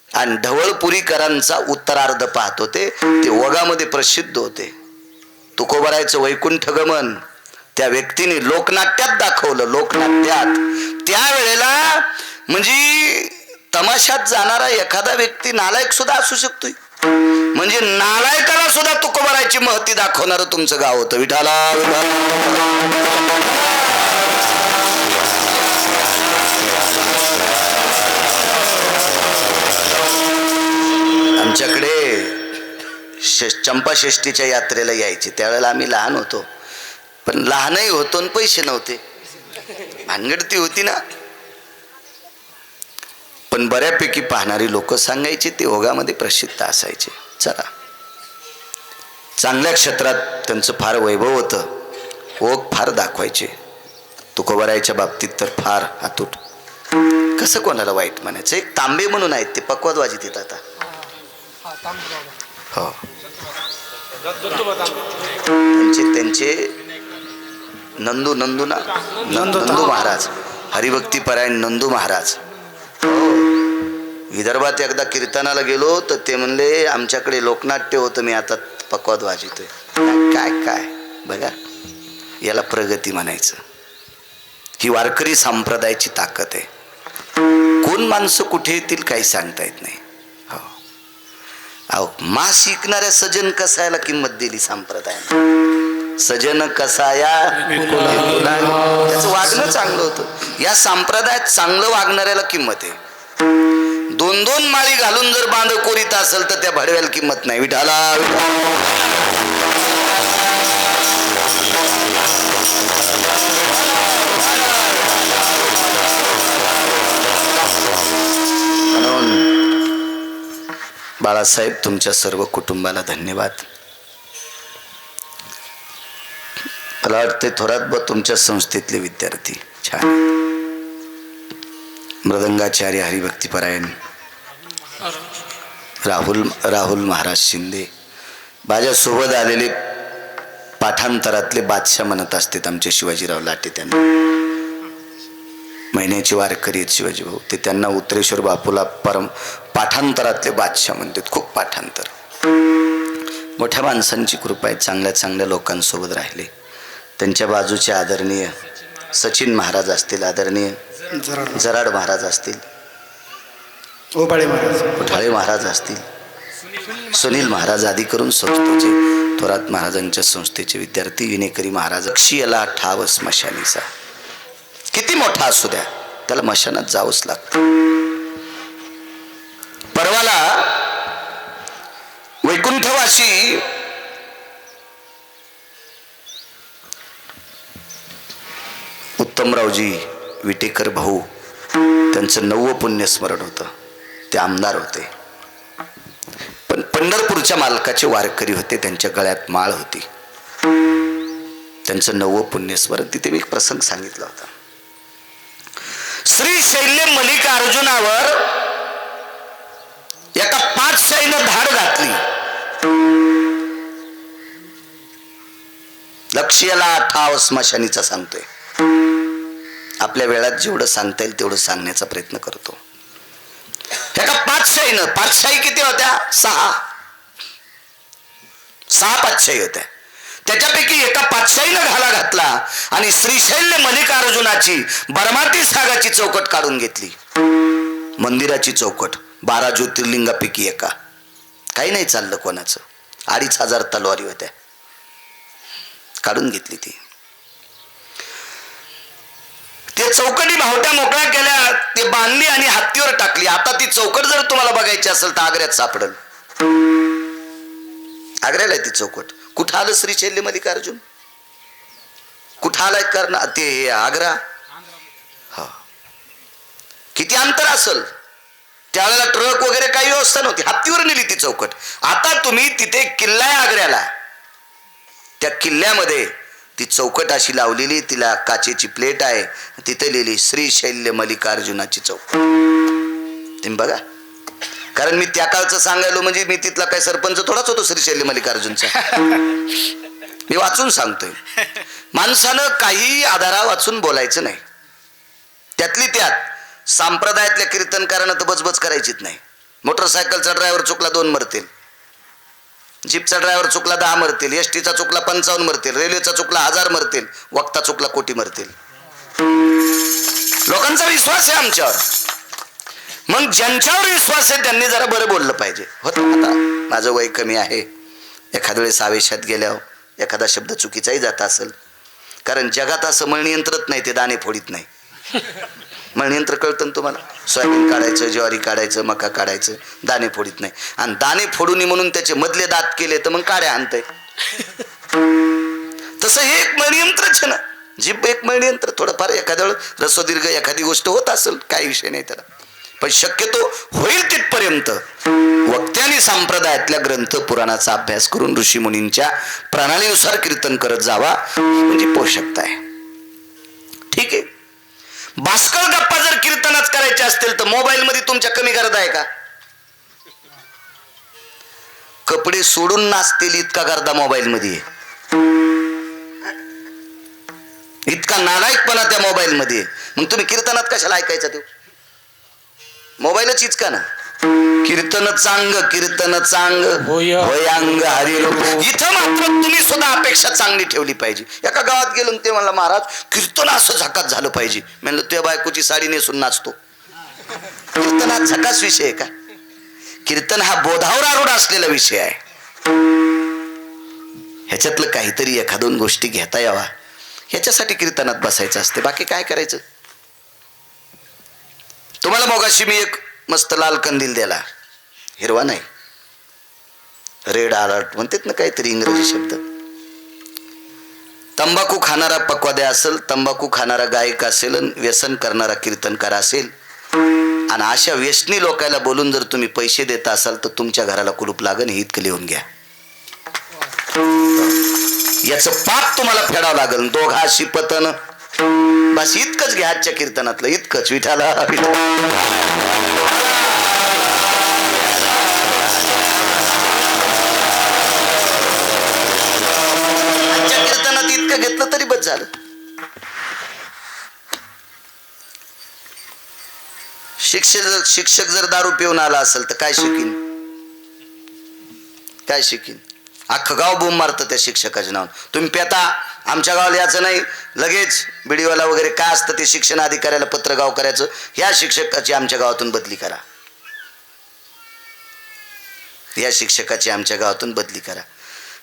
आणि ढवळपुरीकरांचा उत्तरार्ध पाहत होते. ते ओगामध्ये प्रसिद्ध होते. तुकोबरायचं वैकुंठ गमन त्या व्यक्तीने लोकनाट्यात दाखवलं. लोकनाट्यात त्यावेळेला म्हणजे तमाशात जाणारा एखादा व्यक्ती नालायक सुद्धा असू शकतोय. म्हणजे नालायकाला सुद्धा तुकोबरायची महती दाखवणारं तुमचं गाव होतं. विठाला आमच्याकडे चंपाषष्ठीच्या यात्रेला यायचे. त्यावेळेला आम्ही लहान होतो, पण लहानही होतो आणि पैसे नव्हते. भानगडती होती ना. पण बऱ्यापैकी पाहणारी लोक सांगायचे ते ओगामध्ये प्रसिद्ध असायचे. चला, चांगल्या क्षेत्रात त्यांचं फार वैभव होतं. ओग फार दाखवायचे. तुकोबरायच्या बाबतीत तर फार अतूट. कसं कोणाला वाईट म्हणायचं. एक तांबे म्हणून आहेत, ते पक्वाद वाजित येत आता. हो, त्यांचे नंदू महाराज, हरिभक्ती परायण नंदू महाराज. विदर्भात एकदा कीर्तनाला गेलो तर ते म्हणले आमच्याकडे लोकनाट्य होतं, मी आता पक्वाद वाजितोय. काय काय बघा, याला प्रगती म्हणायचं. ही वारकरी संप्रदायाची ताकद आहे. कोण माणसं कुठे येतील काही सांगता येत नाही. हो, अहो मास शिकणाऱ्या सजन कसायला किंमत दिली संप्रदायाने. सजन कसाया त्याचं वागणं चांगलं होतं. या संप्रदायात चांगलं वागणाऱ्याला किंमत आहे. 2-2 माळी घालून जर बांध कोरीत असेल तर त्या भडव्याला किंमत नाही. विठाला म्हणून बाळासाहेब तुमच्या सर्व कुटुंबाला धन्यवाद. मला वाटते थोरात तुमच्या संस्थेतले विद्यार्थी छान. मृदंगाचार्य हरिभक्तीपरायण राहुल महाराज शिंदे, माझ्यासोबत आलेले पाठांतरातले बादशाह म्हणत असतात आमचे शिवाजीराव लाटे. त्यांना महिन्याची वारकरी आहेत शिवाजी भाऊ. ते त्यांना उत्तरेश्वर बापूला पाठांतरातले बादशाह म्हणतात. खूप पाठांतर. मोठ्या माणसांची कृपा आहे. चांगल्या चांगल्या लोकांसोबत राहिले. त्यांच्या बाजूचे आदरणीय सचिन महाराज असतील, आदरणीय जराड महाराज असतील, उठाळे महाराज असतील, सुनील महाराज आदी करून संस्थेचे थोरात महाराजांच्या संस्थेचे विद्यार्थी. विनेकरी महाराज अक्षीयला ठाव स्मशानीचा. किती मोठा असू द्या, त्याला मशानात जावंच लागतं. परवाला वैकुंठवासी उत्तमरावजी विटेकर भाऊ, त्यांचं 9वं पुण्यस्मरण होतं. ते आमदार होते, पण पंढरपूरच्या मालकाचे वारकरी होते. त्यांच्या गळ्यात माळ होती. त्यांचं 9वं पुण्यस्मरण. तिथे मी एक प्रसंग सांगितला होता. श्री शैल्य मल्लिकार्जुनावर एका 5शाईनं धाड घातली. लक्ष्याला ठाव स्मशानीचा सांगतोय. आपल्या वेळात जेवढं सांगता येईल तेवढं सांगण्याचा प्रयत्न करतो. एका 5शाईनं, 5शाई किती होत्या? 6 5शाई होत्या. त्याच्यापैकी एका 5शाईनं घाला घातला आणि श्रीशैल्य मल्लिकार्जुनाची बरमाती सागाची चौकट काढून घेतली. मंदिराची चौकट 12 ज्योतिर्लिंगापैकी एका. काही नाही चाललं कोणाचं. 2500 तलवारी होत्या. काढून घेतली ती. ते चौकटी भावट्या मोकळ्या केल्या, ते बांधली आणि हत्तीवर टाकली. आता ती चौकट जर तुम्हाला बघायची असेल तर आग्र्यात सापडल. आग्र्याला ती चौकट. कुठं आलं श्रीशैल्य मल्लिकार्जुन? कुठं आलाय करणार ते आग्रा? हा, किती अंतर असेल? त्यावेळेला ट्रक वगैरे काही व्यवस्था नव्हती. हत्तीवर नेली ती चौकट. आता तुम्ही तिथे किल्ला आहे आग्र्याला, त्या किल्ल्यामध्ये ती चौकट अशी लावलेली, तिला काचेची प्लेट आहे, तिथे लिहिली श्रीशैल्य मल्लिकार्जुनाची चौकट. तुम्ही बघा कारण मी त्या काळचं सांगायलो म्हणजे मी तिथला काय सरपंच थोडाच होतो श्रीशैल्य मल्लिकार्जुनचा. मी वाचून सांगतोय. माणसानं काही आधारा वाचून बोलायचं नाही. त्यातली त्यात संप्रदायातल्या कीर्तनकारांना तर बचबच करायचीच नाही. मोटरसायकलचा ड्रायव्हर चुकला 2 मरतील, जीपचा ड्रायव्हर चुकला 10 मरतील, एसटीचा चुकला 55 मरतील, रेल्वेचा चुकला 1000 मरतील, वक्ता चुकला कोटी मरतील. लोकांचा विश्वास आहे आमच्यावर. मग ज्यांच्यावर विश्वास आहे त्यांनी जरा बरं बोललं पाहिजे. होतं आता माझं वय कमी आहे, एखाद्या वेळेस आवेशात गेल्यावर एखादा शब्द चुकीचाही जात असेल. कारण जगात असं मळनियंत्रत नाही, ते दाणे फोडीत नाही. मळनियंत्र कळतं ना तुम्हाला? सोयाबीन काढायचं, ज्वारी काढायचं, मका काढायचं, दाणे फोडीत नाही. आणि दाणे फोडून म्हणून त्याचे मधले दात केले तर मग काड्या आणताय. तसं हे एक मळनियंत्रच आहे ना. जीभ एक मळनियंत्र. थोडंफार एखाद्या वेळेस रसोदीर्घ एखादी गोष्ट होत असेल, काही विषय नाही त्याला. पण शक्यतो होईल तिथपर्यंत वक्त्यांनी संप्रदायातल्या ग्रंथ पुराणाचा अभ्यास करून ऋषीमुनींच्या प्रणालीनुसार कीर्तन करत जावा, म्हणजे पोषकता आहे. ठीक आहे. भास्कर गप्पा जर कीर्तनात करायचे असतील तर मोबाईल मध्ये तुमच्या कमी गरज आहे का? कपडे सोडून नाचतील इतका गर्दा मोबाईल मध्ये, इतका नालायकपणा त्या मोबाईल मध्ये. मग तुम्ही कीर्तनात कशाला ऐकायचा? तो मोबाईलच इचका ना. कीर्तन चांग, कीर्तन चांग होयांग हरी लोक. इथं मात्र तुम्ही सुद्धा अपेक्षा चांगली ठेवली पाहिजे. एका गावात गेलो ते म्हणला, महाराज कीर्तन असं झकास झालं पाहिजे. म्हणलं तुझ्या बायकोची साडी नेसून नाचतो. कीर्तनात झकास विषय आहे का? कीर्तन हा बोधावर आरूढ असलेला विषय आहे. ह्याच्यातलं काहीतरी एखादोन गोष्टी घेता यावा ह्याच्यासाठी कीर्तनात बसायचं असते. बाकी काय करायचं? तुम्हाला मोगाशी मी एक मस्त लाल कंदील दिला, हिरवा नाही, रेड अलर्ट म्हणतात ना काहीतरी इंग्रजी शब्द. तंबाखू खाणारा पक्वाद्या असेल, तंबाखू खाणारा गायक असेल, व्यसन करणारा कीर्तनकार असेल, आणि अशा व्यसनी लोकांना बोलून जर तुम्ही पैसे देता असाल तर तुमच्या घराला कुलूप लागन, हे इतकं लिहून घ्या. याचं पाप तुम्हाला फेडावं लागल. दोघाशी पतन. बस इतकंच घ्या आजच्या कीर्तनातलं, इतकंच. विठाला आजच्या कीर्तनात इतकं घेतलं तरी बस झालं. शिक्षक जर दारू पिऊन आला असेल तर काय शिकीन? काय शिकीन? अख्खं गाव बोंब मारतं त्या शिक्षकाच्या नाव. तुम्ही पेता, आमच्या गावाला याचं नाही, लगेच बिडीवाला वगैरे काय असतं ते शिक्षण अधिकाऱ्याला पत्र गाव करायचं, ह्या शिक्षकाची आमच्या गावातून बदली करा, या शिक्षकाची आमच्या गावातून बदली करा.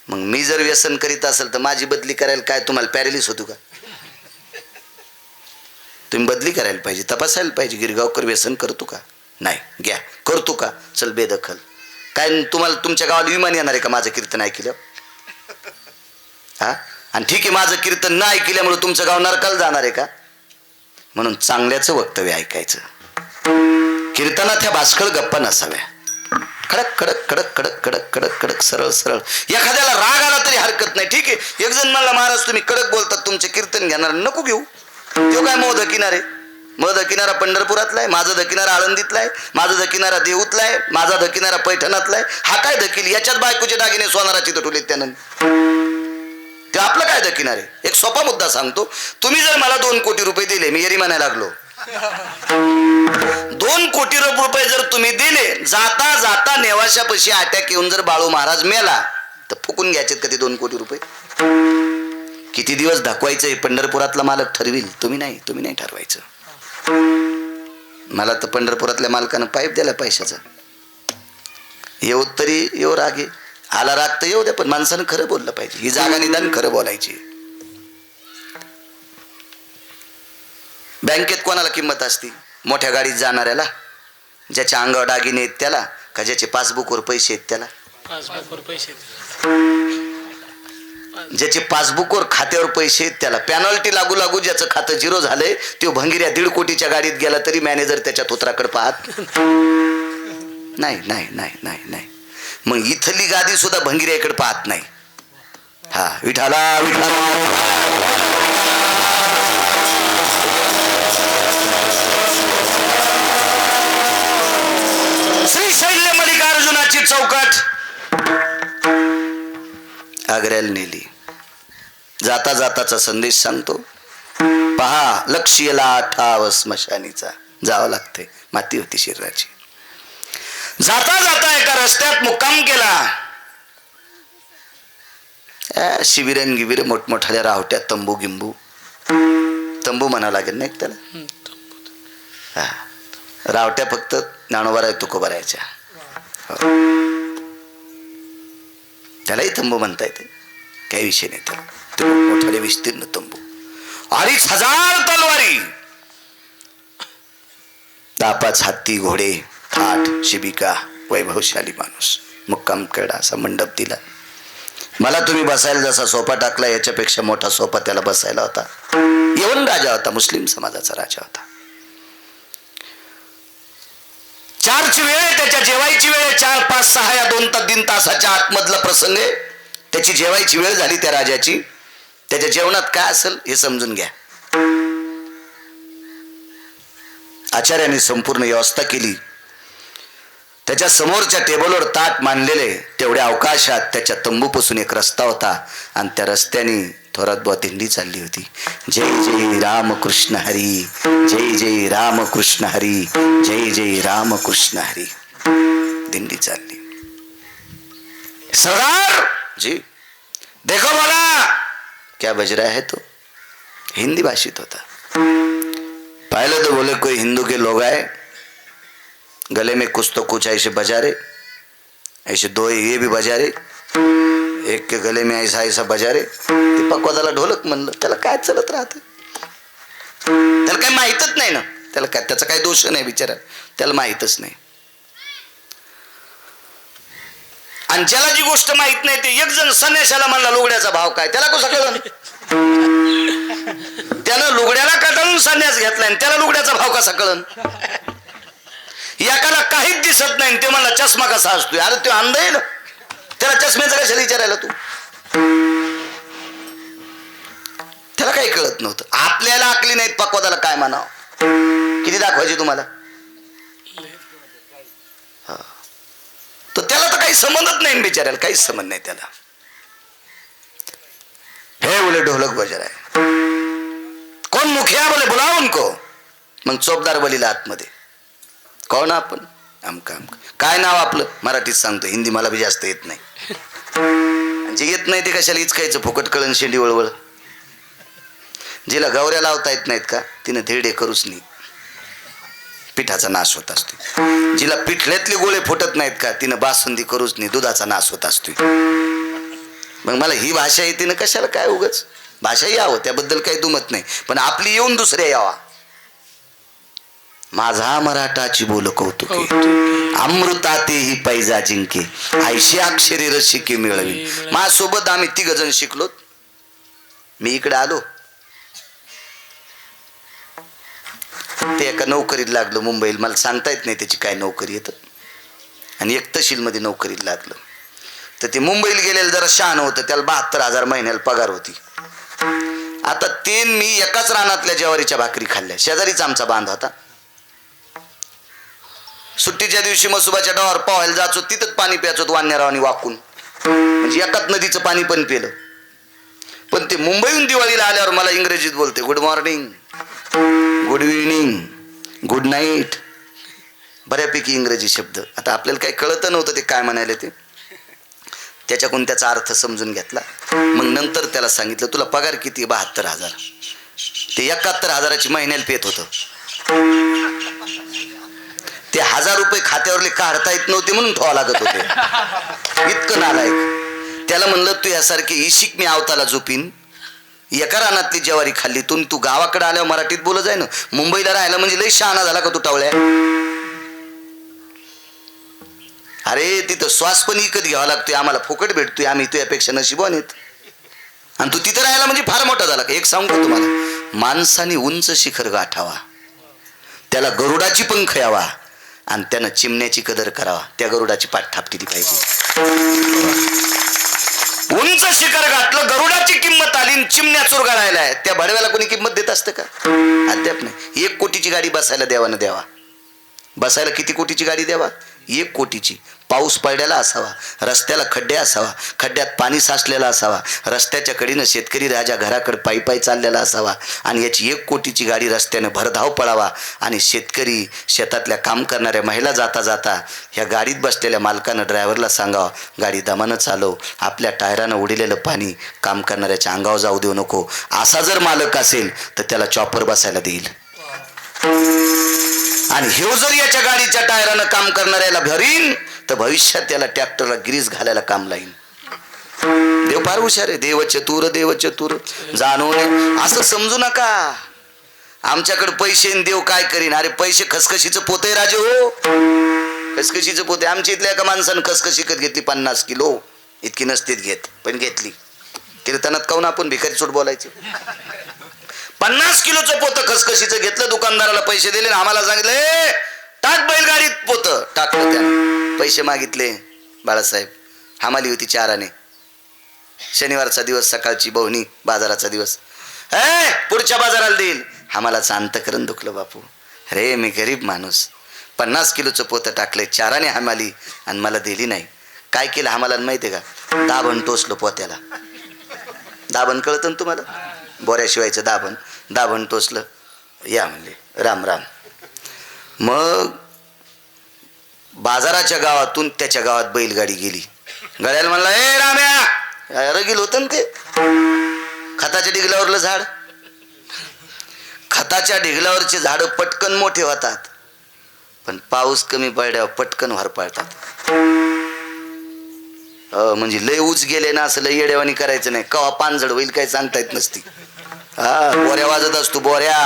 मग मी जर व्यसन करीत असेल तर माझी बदली करायला काय तुम्हाला पॅरेलिस होतो का? तुम्ही बदली करायला पाहिजे, तपासायला पाहिजे. गिरगावकर व्यसन करतो का? नाही. घ्या. करतो का? चल बेदखल. काय तुम्हाला तुमच्या गावाला विमान येणार आहे का माझं कीर्तन ऐकलं? हा. आणि ठीक आहे, माझं कीर्तन न ऐकल्यामुळे तुमचं गाव नरकाला जाणार आहे का? म्हणून चांगल्याचं वक्तव्य ऐकायचं. कीर्तनात ह्या भास्कर गप्पा नसाव्या. खडक खडक खडक खडक खडक खडक खडक सरळ सरळ. एखाद्याला राग आला तरी हरकत नाही. ठीक आहे, एक जण म्हणला, महाराज तुम्ही कडक बोलतात, तुमचे कीर्तन घेणार. नको घेऊ. तो काय मोह दकिनार आहे? मग दकिनारा पंढरपुरातला आहे, माझा दकिनारा आळंदीतला आहे, माझा दकिनारा देऊतला आहे, माझा दकिनारा पैठणातला आहे. हा काय दकील? याच्यात बायकोचे दागिने सोनाराची तटुलीत त्यानं. ते आपलं काय दकिनार आहे? एक सोपा मुद्दा सांगतो. तुम्ही जर मला 2 कोटी रुपये दिले, मी येरी म्हणायला लागलो, 2 कोटी रुपये जर तुम्ही दिले, जाता जाता नेवाशापाशी अटॅक येऊन जर बाळू महाराज मेला तर फुकून घ्यायचे का ते 2 कोटी रुपये? किती दिवस दाखवायचं हे पंढरपुरातला मालक ठरविल, तुम्ही नाही ठरवायचं. मला तर पंढरपुरातल्या मालकानं पाईप दिला पैशाचा. येऊ तरी येऊ, रागे आला राग तर येऊ द्या, पण माणसानं खरं बोललं पाहिजे. ही जागा निदान खरं बोलायची. बँकेत कोणाला किंमत असती? मोठ्या गाडीत जाणाऱ्याला, ज्याच्या अंगावर दागिने आहेत त्याला, का ज्याचे पासबुकवर पैसे आहेत त्याला? पासबुकवर पैसे. ज्याचे पासबुकवर खात्यावर पैसे आहेत त्याला. पेनल्टी लागू लागू ज्याचं खातं 0 झालंय तो भंगिऱ्या 1.5 कोटीच्या गाडीत गेला तरी मॅनेजर त्याच्या थोत्राकडे पाहत नाही. नाही नाही नाही नाही. मग इथली गादी सुद्धा भंगिऱ्याकडे पाहत नाही. हा. विठाला विठाला. श्रीशैल्य आग्र्याची चौकट आग्र्याला नेली. जाता जाताचा संदेश सांगतो. पहा, लक्ष्यला ठाव स्मशानीचा. जावं लागते, माती होती शरीराची. जाता जाता एका रस्त्यात मुक्काम केला. शिबिरन गिबिर मोठमोठ्या रावट्या, तंबू गिंबू, तंबू म्हणावं लागेल नाही त्याला. रावट्या फक्त ज्ञानोबा तुकोबा राहायच्या. त्यालाही तंबू म्हणता येते, काही विषय नाही त्याला. ते मोठमोठ्याने विस्तीर्ण तंबू, 2500 तलवारी, 10-5 हत्ती, घोडे, थाट, शिबिका, वैभवशाली माणूस. मुक्काम केला, असा मंडप दिला. मला तुम्ही बसायला जसा सोफा टाकला याच्यापेक्षा मोठा सोफा त्याला बसायला होता. यवन राजा होता, मुस्लिम समाजाचा राजा होता. 4ची वेळ आहे, त्याच्या जेवायची वेळ आहे. 4, 5, 6 या 2-3 तासाच्या आतमधला प्रसंग आहे. त्याची जेवायची वेळ झाली त्या राजाची. त्याच्या जेवणात काय असेल हे समजून घ्या. आचार्याने संपूर्ण व्यवस्था केली. त्याच्या समोरच्या टेबलवर ताट मांडलेले. तेवढ्या अवकाशात त्याच्या तंबूपासून एक रस्ता होता आणि त्या रस्त्याने थोरात बुवा दिंडी चालली होती. जय जय रामकृष्ण हरी, जय जय रामकृष्ण हरी, जय जय रामकृष्ण हरी. दिंडी चालली. सरदार जी देखो बोला क्या बज रहा है. तो हिंदी भाषित होता. पहले तो बोले कोई हिंदू के लोग आए, गले में कुछ तो कुछ ऐसे बजा रहे, ऐसे 2 ये भी बजा रहे, एक के गले में ऐसा ऐसा बजा रहे. ते पकवादाला ढोलक म्हणलं. त्याला काय चलत राहते, त्याला काही माहीतच नाही ना. त्याला काय, त्याचा काही दोष नाही बिचारा, त्याला माहीतच नाही. आणि ज्याला जी गोष्ट माहित नाही ते एक जण संन्याशाला म्हणला लुगड्याचा भाव काय, त्याला कसं कळलं. त्यानं लुगड्याला कटाळून संन्यास घेतलाय आणि त्याला लुगड्याचा भाव कसा कळन. एकाला काहीच दिसत नाही ते मला चष्मा कसा असतोय. अरे तो अंध आहे ना, त्याला चष्म्याचं कशाला विचारायला तू. त्याला काही कळत नव्हतं. आपल्याला आकली नाहीत पक्वादाला काय म्हणावं, किती दाखवायचे तुम्हाला. तर त्याला तर काही संबंधच नाही बिचारायला, काहीच संबंध नाही त्याला. हे बोले ढोलक बजा रहा है. कौन मुखिया बोले बुलाओ उनको. मग चोपदार बोलीला आतमध्ये. कोण आपण. आमका आमका. काय नाव आपलं. मराठीत सांगतो, हिंदी मला बी जास्त येत नाही. जे येत नाही ते कशाला इचकायचं, फुकट कळण शेंडी वळवळ. जिला गवऱ्या लावता येत नाहीत का तिनं धेडे करूच नाही, पिठाचा नाश होत असतो. जिला पिठल्यातले गोळे फुटत नाहीत का तिनं बासुंदी करूच नाही, दुधाचा नाश होत असतो. मग मला ही भाषा येते ना, कशाला काय उगच. भाषा यावं त्याबद्दल काही दुमत नाही, पण आपली येऊन दुसऱ्या यावा. माझा मराठाची बोल कौतुके, अमृता तेही पैजा जिंके, ऐशी अक्षरे रसिके मिळवी. माझ्यासोबत आम्ही 3 जण शिकलो. मी इकडे आलो, ते एका नोकरीत लागलो मुंबईला. मला सांगता येत नाही त्याची काय नोकरी येतं. आणि एक तहसीलमध्ये नोकरीत लागलं. तर ते मुंबईला गेलेलं जरा शहाणं होतं, त्याला 72,000 महिन्याला पगार होती. आता ते मी एकाच रानातल्या ज्वारीच्या भाकरी खाल्ल्या. शेजारीच आमचा बांध होता. सुट्टीच्या दिवशी मसुबाच्या डावावर पोहायला जायचो, तिथंच पाणी प्यायचो वान्यारावानी वाकून, म्हणजे एकाच नदीचं पाणी पण पिलं. पण ते मुंबईहून दिवाळीला आल्यावर मला इंग्रजीत बोलते, good morning, good evening, good night, बऱ्यापैकी इंग्रजी शब्द. आता आपल्याला काही कळत नव्हतं ते काय म्हणाले ते. त्याच्याकडून त्याचा अर्थ समजून घेतला. मग नंतर त्याला सांगितलं तुला पगार किती. 72,000. ते 71,000ची महिन्याला पेत होतं. ते 1,000 रुपये खात्यावरले काढता येत नव्हते म्हणून ठेवा लागत होते. इतकं नालायक. त्याला म्हणलं तू यासारखे इशिक मी आवताला झोपीन. एका रानातली ज्वारी खाल्ली तू गावाकडे आल्यावर मराठीत बोलत जाय ना. मुंबईला राहायला म्हणजे लई शहाणा झाला का तू टावळ्या. अरे तिथं श्वास पण विकत घ्यावा लागतोय, आम्हाला फुकट भेटतोय, आम्ही तुझ्यापेक्षा नशिबवान आहेत. आणि तू तिथं राहायला म्हणजे फार मोठा झाला. एक सांगू का तुम्हाला, माणसाने उंच शिखर गाठावा, त्याला गरुडाची पंख यावा आणि त्यानं चिमण्याची कदर करावा. त्या गरुडाची पाठ थापटिली पाहिजे. उंच शिखर गाठलं, गरुडाची किंमत आली, चिमण्या चुरगाळायला आहे. त्या भडव्याला कोणी किंमत देत असतं का. अद्याप नाही. 1 कोटीची गाडी बसायला द्यावा ना द्यावा. बसायला किती कोटीची गाडी द्यावा. 1 कोटीची. पाऊस पडलेला असावा, रस्त्याला खड्डे असावा, खड्ड्यात पाणी साचलेलं असावा, रस्त्याच्या कडीनं शेतकरी राजा घराकडे पायी पायी चाललेला असावा आणि याची 1 कोटीची गाडी रस्त्यानं भरधाव पळावा आणि शेतकरी शेतातल्या काम करणाऱ्या महिला जाता जाता ह्या गाडीत बसलेल्या मालकानं ड्रायव्हरला सांगावं, गाडी दमानं चालव, आपल्या टायरानं उडलेलं पाणी काम करणाऱ्याच्या अंगावर जाऊ देऊ नको. असा जर मालक असेल तर त्याला चॉपर बसायला देईल. आणि हे जर याच्या गाडीच्या टायरानं काम करणाऱ्याला भरीन तर भविष्यात त्याला ट्रॅक्टरला ग्रीस घालायला काम लाईन. देव फार हुशार आहे. देव चतुर जाणून असं समजू नका आमच्याकडे पैसे देव काय करीन. अरे पैसे खसखशीचं पोते राजे हो, खसखशीचं पोते. आमच्या इथल्या एका माणसानं खसखशी घेतली 50 किलो. इतकी नसतीत घेत पण घेतली. कीर्तनात काहून आपण भिकारी चोट बोलायचं. 50 किलोचं पोतं खसखशीचं घेतलं, दुकानदाराला पैसे दिले, आम्हाला सांगितलं टाक बैलगाडीत पोतं. टाकलं त्याने. पैसे मागितले. बाळासाहेब हमाली होती 4 आणे. शनिवारचा दिवस, सकाळची बहुणी, बाजाराचा दिवस. पुढच्या बाजाराला देईल. आम्हालाच अंतकरण दुखलं बापू. अरे मी गरीब माणूस, 50 किलोचं पोतं टाकलंय, 4 आणे हमाली आणि मला दिली नाही. काय केलं आम्हाला माहिती आहे का? दाभण टोचलं पोत्याला. दाभण कळतं ना तुम्हाला? बोऱ्याशिवायचं दाभण टोचलं. या म्हणले राम राम. मग बाजाराच्या गावातून त्याच्या गावात बैलगाडी गेली. गड्याला म्हणला, ए राम्या, रगील होतं ना ते खताच्या ढिगल्यावरलं झाड. खताच्या ढिगल्यावरचे झाडं पटकन मोठे होतात, पण पाऊस कमी पडल्यावर पटकन व्हार पाळतात. म्हणजे लय उच गेले ना असं लय येड्यावानी करायचं नाही. कवा पानझड होईल काय सांगता येत नसती. बोऱ्या वाजत असतो बोऱ्या.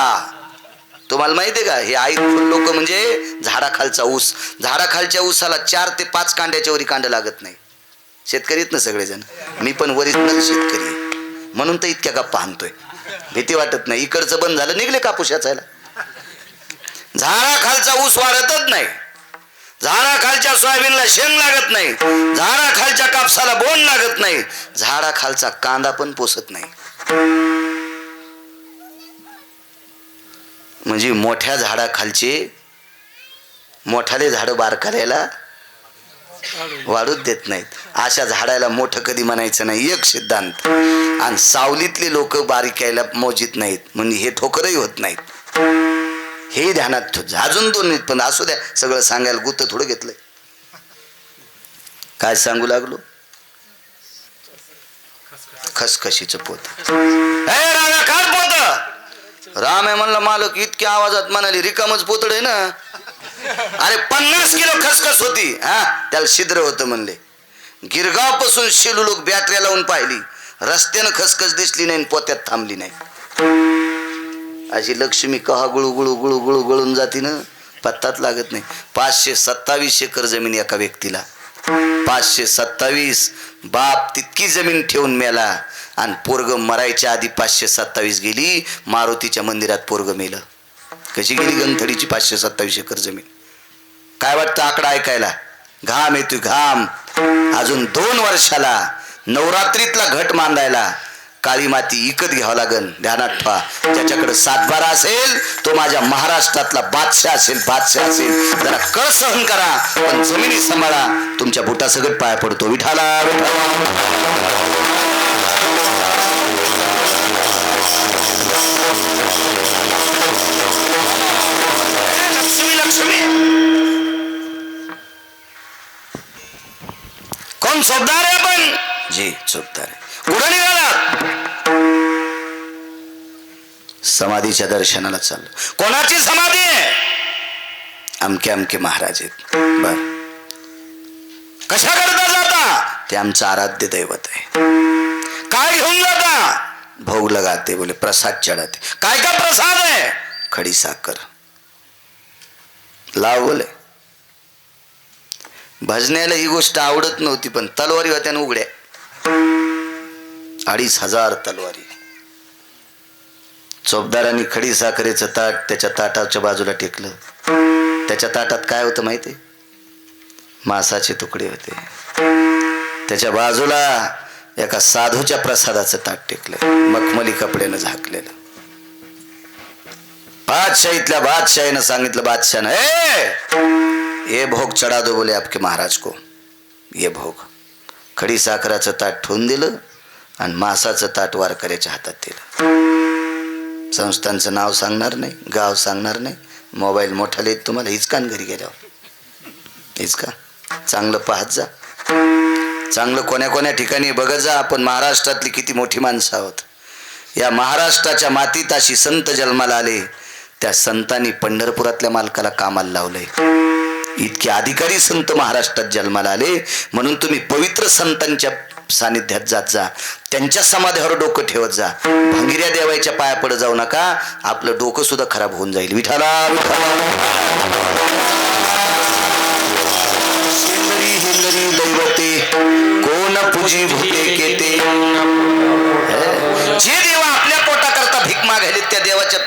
तुम्हाला माहितीये का हे आई लोक म्हणजे झाडाखालचा ऊस. झाडाखालच्या ऊसाला 4 ते 5 कांड्याच्या वरी कांड लागत नाही. शेतकरीत ना सगळेजण. मी पण वरीच शेतकरी आहे म्हणून तर इतक्या गप्पा आणतोय. भीती वाटत नाही. इकडचं बंद झालं निघले कापूस याचायला. झाडाखालचा ऊस वाढतच नाही. झाडाखालच्या सोयाबीनला शेंग लागत नाही. झाडाखालच्या कापसाला बोंड लागत नाही. झाडाखालचा कांदा पण पोसत नाही. म्हणजे मोठ्या झाडाखालचे मोठाले झाड बारकाल्याला वाढूच देत नाहीत. अशा झाडाला मोठं कधी म्हणायचं नाही, एक सिद्धांत. आणि सावलीतले लोक बारीकायला मोजित नाहीत, म्हणजे हे ठोकरही होत नाहीत. हे ध्यानात अजून 2 मिनिट पण असू द्या. सगळं सांगायला गुत्त थोडं घेतलंय. काय सांगू लागलो? खसखशीचं पोत. काय पोत? राम आहे म्हणला मालक. इतक्या आवाजात म्हणाली रिकामच पोतड आहे ना. अरे 50 किलो खसखस होती. त्याला छिद्र होतं म्हणले. गिरगाव पासून शेलू लोक बॅटऱ्या लावून पाहिली, रस्त्यानं खसखस दिसली नाही, पोत्यात थांबली नाही. अशी लक्ष्मी कहा गुळू गुळू गुळू गुळू गळून जाती ना, पत्ताच लागत नाही. 527 एकर जमीन एका व्यक्तीला. 527. बाप तितकी जमीन ठेवून मेला आणि पोरग मरायच्या आधी 527 गेली. मारुतीच्या मंदिरात पोरग मेलं. कशी गेली गंथडीची 527 एकर जमीन? काय वाटतं आकडा ऐकायला? घाम येतोय घाम. अजून 2 वर्षाला नवरात्रीतला घट मांडायला काळी माती इकत घ्यावं लागन. ध्यानात ठेवा. ज्याच्याकडे 7-12 असेल तो माझ्या महाराष्ट्रातला बादशाह असेल. जरा कळ सहन करा, पण जमिनी सांभाळा. तुमच्या बुटा सगळं पाया पडतो. विठाला लक्ष्मी. कोण चोपदार आहे आपण? जी चोपदार आहे. कुठं निघाला? समाधीच्या दर्शनाला चाललो. कोणाची समाधी आहे? अमके अमके महाराज आहेत. बर, कशा करता जाता? ते आमचं आराध्य दैवत आहे. काय घेऊन जाता? भोग लगाते. बोले प्रसाद चढाते. काय का प्रसाद आहे? खडी साखर. लाव बोले. भजण्याला ही गोष्ट आवडत नव्हती, पण तलवारी होत्या ना उघड्या. 2500 तलवारी. चोपदारांनी खडी साखरेचं ताट त्याच्या ताटाच्या बाजूला टेकलं. त्याच्या ताटात काय होतं माहिती? मांसाचे तुकडे होते. त्याच्या बाजूला एका साधूच्या प्रसादाचं ताट टेकलं, मखमली कपड्यानं झाकलेलं. बादशाहीतल्या बादशाहीनं सांगितलं बादशाहनं, ए ये भोग चढ़ा दो बोले आपके महाराज को. ये भोग. खडी साखराचं ताट ठेवून दिलं आणि मासाचं ताट वारकऱ्याच्या हातात दिलं. संस्थांचं नाव सांगणार नाही, गाव सांगणार नाही, मोबाईल मोठा लिहित तुम्हाला हिचकान घरी गेल्यावर. हिचका चांगलं पाहत जा, चांगलं कोण्या कोण्या ठिकाणी बघत जा. आपण महाराष्ट्रातली किती मोठी माणसं आहोत. या महाराष्ट्राच्या मातीत अशी संत जन्माला आले, त्या संतांनी पंढरपुरातल्या मालकाला कामाला लावलंय. इतके अधिकारी संत महाराष्ट्रात जन्माला आले, म्हणून तुम्ही पवित्र संतांच्या सानिध्यात जात जा, त्यांच्या समाधीवर डोकं ठेवत जा. भंगिऱ्या देवाच्या पाया पडत जाऊ नका, आपलं डोकं सुद्धा खराब होऊन जाईल. विठाला दैवते कोण पूजी भूते केते. जे देवा आपल्या पोटा करता भीक मागायले त्या देवाच्या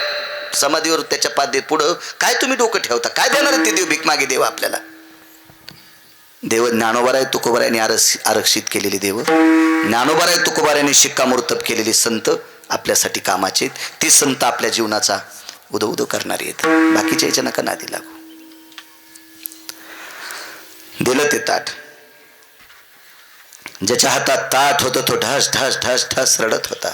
समाधीवर त्याच्या पादेत पुढं काय तुम्ही डोकं ठेवता? काय देणार ते देव? भीक मागे देव आपल्याला. देव ज्ञानोबाराय तुकोबारायांनी आरक्षित केलेले देव, ज्ञानोबाराय तुकोबारायांनी शिक्कामोर्तब केलेले संत आपल्यासाठी कामाचे. ते संत आपल्या जीवनाचा उदो उदो करणारे आहेत. बाकीच्या याच्या नका नादी लागू. दिलं ते ताट. ज्याच्या हातात ताट होतं तो ढस ढस ढस ढस रडत होता.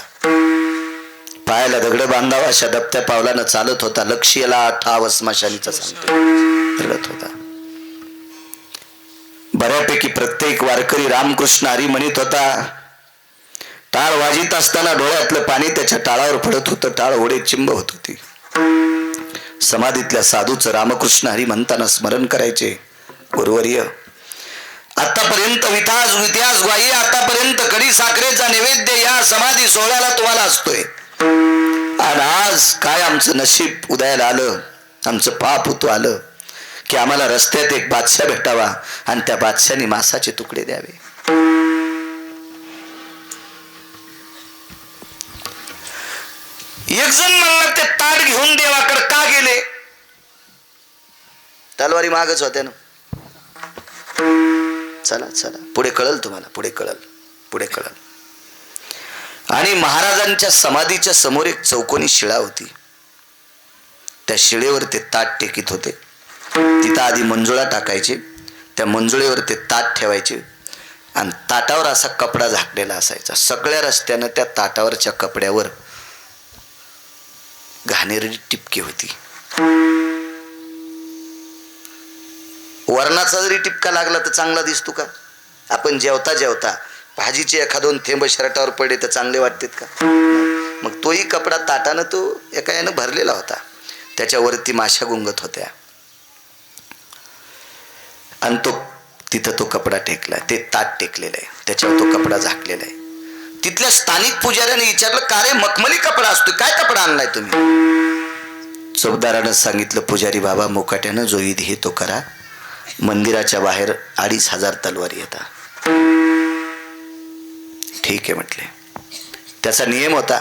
पायाला दगड बांधावा अशा दबत्या पावलानं चालत होता. लक्ष्यला ठाव स्मशानीचा सांगतो रडत होता. बऱ्यापैकी प्रत्येक वारकरी रामकृष्ण हरी म्हणत होता. टाळ वाजित असताना डोळ्यातलं पाणी त्याच्या टाळावर पडत होतं. टाळ ओढे चिंब होत होती. समाधीतल्या साधूचं रामकृष्ण हरी म्हणताना स्मरण करायचे. गुरुवर्य, आतापर्यंत इतिहास ग्वाही, आतापर्यंत कडी साखरेचा नैवेद्य या समाधी सोहळ्याला तुम्हाला असतोय. आणि आज काय आमचं नशीब उदयाला आलं, आमचं पाप होतो आलं की आम्हाला रस्त्यात एक बादशाह भेटावा आणि त्या बादशाहने मासाचे तुकडे द्यावे. एक जण म्हणला ते ताट घेऊन देवाकडे का गेले? तलवारी मागच होत्या ना. चला चला पुढे कळल तुम्हाला, पुढे कळल, पुढे कळल. आणि महाराजांच्या समाधीच्या समोर एक चौकोनी शिळा होती. त्या शिळेवर ते ताट टेकीत होते. तिथं आधी मंजुळा टाकायचे, त्या मंजुळेवर ते ताट ठेवायचे आणि ताटावर असा कपडा झाकलेला असायचा. सगळ्या रस्त्यानं त्या ताटावरच्या कपड्यावर घाणेरडी टिपकी होती. वर्णाचा जरी टिपका लागला तर चांगला दिसतो का? आपण जेवता जेवता भाजीचे एखादोन थेंब शर्टावर पडले तर चांगले वाटतात का? मग तोही कपडा ताटानं तो एका यानं भरलेला होता. त्याच्यावरती माशा गुंगत होत्या आणि तिथं तो कपडा टेकला, ते ताट टेकलेलं आहे, त्याच्यावर तो कपडा झाकलेला आहे. तिथल्या स्थानिक पुजाऱ्याने विचारलं, का रे मखमली कपडा असतो, काय कपडा आणलाय तुम्ही? चौकदारानं सांगितलं, पुजारी बाबा मुकाट्यानं जो विधी हे तो करा. मंदिराच्या बाहेर 2500 तलवारी येतात. ठीक आहे म्हटले. त्याचा नियम होता,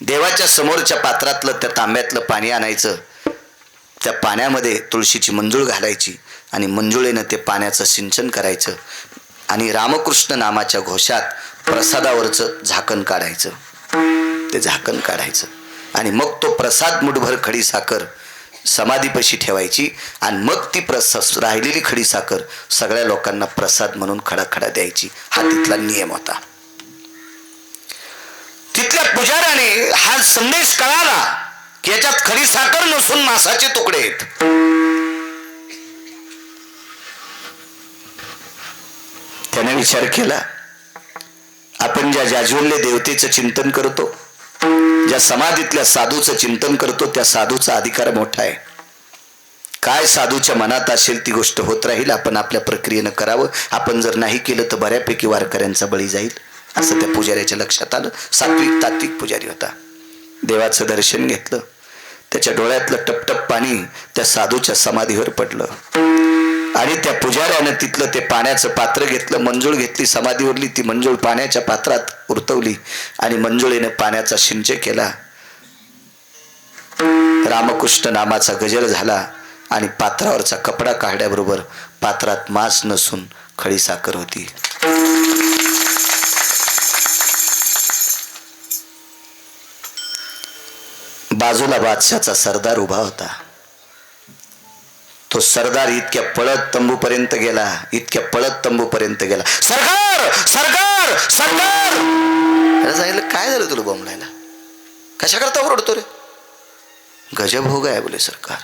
देवाच्या समोरच्या पात्रातलं त्या तांब्यातलं पाणी आणायचं, त्या पाण्यामध्ये तुळशीची मंजुळ घालायची आणि मंजुळेनं ते पाण्याचं सिंचन करायचं आणि रामकृष्ण नामाच्या घोषात प्रसादावरचं झाकण काढायचं. ते झाकण काढायचं आणि मग तो प्रसाद मुठभर खडी साखर समाधीपाशी ठेवायची आणि मग ती राहिलेली खडी साखर सगळ्या लोकांना प्रसाद म्हणून खडाखडा द्यायची. हा तिथला नियम होता. तिथल्या पुजाऱ्याने हा संदेश कळाला की याच्यात खडी साखर नसून मासाचे तुकडे आहेत. त्याने विचार केला, आपण ज्या जाज्वल्य देवतेचं चिंतन करतो, ज्या समाधीतल्या साधूचं चिंतन करतो, त्या साधूचा अधिकार मोठा आहे. काय साधूच्या मनात असेल ती गोष्ट होत राहील. आपण आपल्या प्रक्रियेनं करावं. आपण जर नाही केलं तर बऱ्यापैकी वारकऱ्यांचा बळी जाईल, असं त्या पुजाऱ्याच्या लक्षात आलं. सात्विक तात्विक पुजारी होता. देवाचं दर्शन घेतलं. त्याच्या डोळ्यातलं टपटप पाणी त्या साधूच्या समाधीवर पडलं आणि त्या पुजाऱ्यानं तिथलं ते पाण्याचं पात्र घेतलं, मंजुळ घेतली, समाधीवरली ती मंजुळ पाण्याच्या पात्रात उरतवली आणि मंजुळेनं पाण्याचा सिंचन केला. रामकृष्ण नामाचा गजर झाला आणि पात्रावरचा कपडा काढल्याबरोबर पात्रात मांस नसून खडी साखर होती. बाजूला बादशाचा सरदार उभा होता. तो सरदार इतक्या पळत तंबूपर्यंत गेला, इतक्या पळत तंबूपर्यंत गेला. सरकार सरकार सरकार. त्याला सांगितलं काय झालं तुला बोंबलायला, कशा करता ओरडतो रे. गजब हो गया बोले सरकार.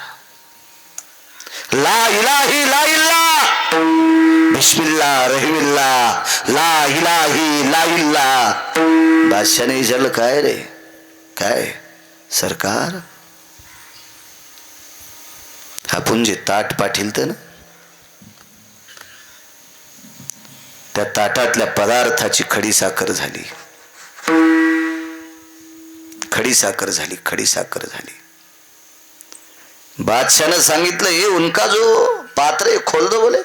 ला इलाही ला इल्ला बिस्मिल्लाह रहीमिल्लाह ला इलाही ला इल्ला. बादशाने विचारलं काय रे काय. सरकार आपण जे ताट पाठीलत ना, त्या ताटातल्या पदार्थाची खडी साखर झाली, खडी साखर झाली, खडी साखर झाली. बादशानं सांगितलं हे उनका जो पात्र आहे खोल दो बोले.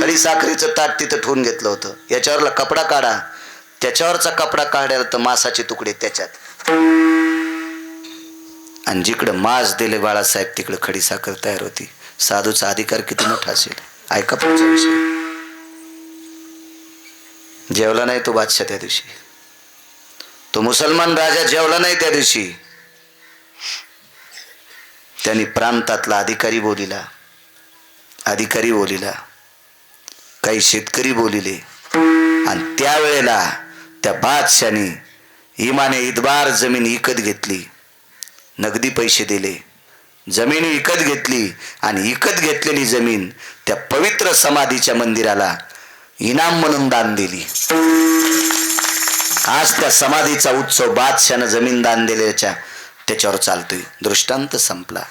खडी साखरेचं ताट तिथं ठेवून घेतलं होतं. याच्यावरला कपडा काढा. त्याच्यावरचा कपडा काढायला तर मांसाचे तुकडे त्याच्यात, आणि जिकडं मांस दिले बाळासाहेब तिकडं खडी साखर तयार होती. साधूचा अधिकार किती मोठा असेल. ऐका पुढचा विषय. जेवला नाही तो बादशाह त्या दिवशी, तो मुसलमान राजा जेवला नाही त्या दिवशी. त्यांनी प्रांतातला अधिकारी बोलिला, अधिकारी बोलिला, काही शेतकरी बोलिले, आणि त्यावेळेला त्या बादशाने इमाने इतबार जमीन विकत घेतली, नगदी पैसे दिले, जमीन विकत घेतली, आणि विकत घेतलेली जमीन त्या पवित्र समाधीच्या मंदिराला इनाम म्हणून दान दिली. आज त्या समाधीचा उत्सव बादशानं जमीन दान दिल्याच्या त्याच्यावर चालतोय. दृष्टांत संपला.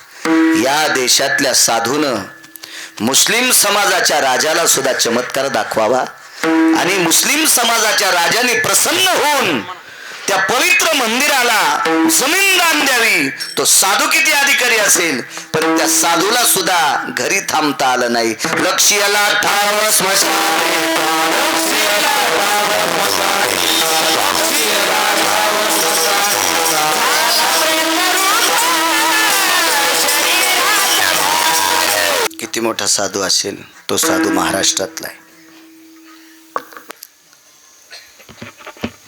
या देशातल्या साधूनं मुस्लिम समाजाच्या राजाला सुद्धा चमत्कार दाखवावा, आणि मुस्लिम समाजाच्या राजाने प्रसन्न होऊन त्या पवित्र मंदिराला जमीन दान द्यावी. तो साधू किती अधिकारी असेल, पण त्या साधूला सुद्धा घरी थांबता आलं नाही. लक्ष्याला ठाव स्मशाने, किती मोठा साधू असेल. तो साधू महाराष्ट्रातला आहे.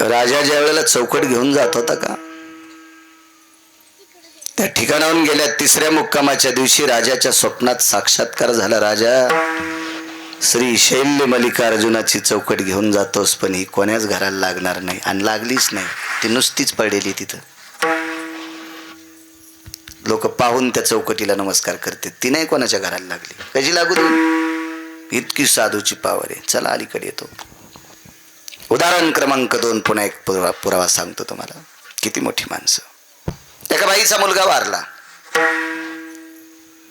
राजा ज्या वेळेला चौकट घेऊन जात होता का, त्या ठिकाणाहून गेल्या तिसऱ्या मुक्कामाच्या दिवशी राजाच्या स्वप्नात साक्षात्कार झाला. राजा, श्री शैल्य मल्लिकार्जुनाची चौकट घेऊन जातोस, पण ही कोण्याच घराला लागणार नाही. आणि लागलीच नाही, ती नुसतीच पडलेली तिथं. लोक पाहून त्या चौकटीला नमस्कार करते, ती नाही कोणाच्या घराला लागली. कशी लागू दे, इतकी साधूची पावर आहे. चला अलीकडे येतो. उदाहरण क्रमांक 2 पुन्हा एक पुरावा सांगतो तुम्हाला. किती मोठी माणसं. एका बाईचा मुलगा वारला.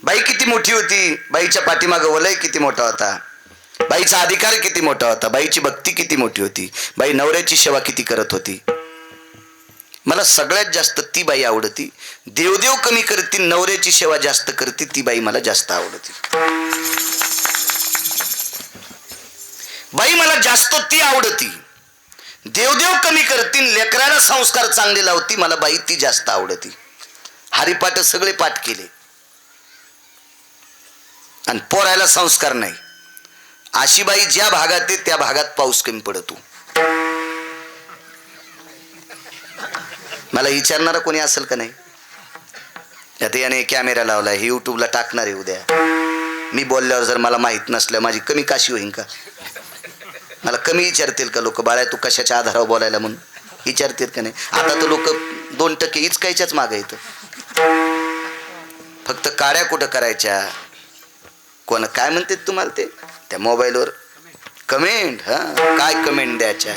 बाई किती मोठी होती, बाईच्या पाठीमागं वलय किती मोठा होता, बाईचा अधिकार किती मोठा होता, बाईची भक्ती किती मोठी होती, बाई नवऱ्याची सेवा किती करत होती. मला सगळ्यात जास्त ती बाई आवडती. देवदेव कमी करती, नवऱ्याची सेवा जास्त करते, ती बाई मला जास्त आवडती. बाई मला जास्त ती आवडती. देवदेव कमी करती, लेकराला संस्कार चांगले लावती, मला बाई ती जास्त आवडती. हरिपाठ सगळे पाठ केले आणि पोरायला संस्कार नाही. अशी बाई ज्या भागात आहे त्या भागात पाऊस कमी पडतो. मला विचारणारा कोणी असेल का नाही. आता याने कॅमेरा लावला, हे युट्यूबला टाकणार आहे उद्या. मी बोलल्यावर जर मला माहित नसलं माझी कमी काशी होईन का. मला कमी विचारतील का लोक, बाळा तू कशाच्या आधारावर बोलायला म्हणून विचारतील का नाही. आता तर लोक 2% इचकायच्याच मागे येतं. फक्त काड्या कुठं करायच्या, कोण काय म्हणते तुम्हाला ते त्या मोबाईलवर कमेंट. हा काय कमेंट द्यायच्या.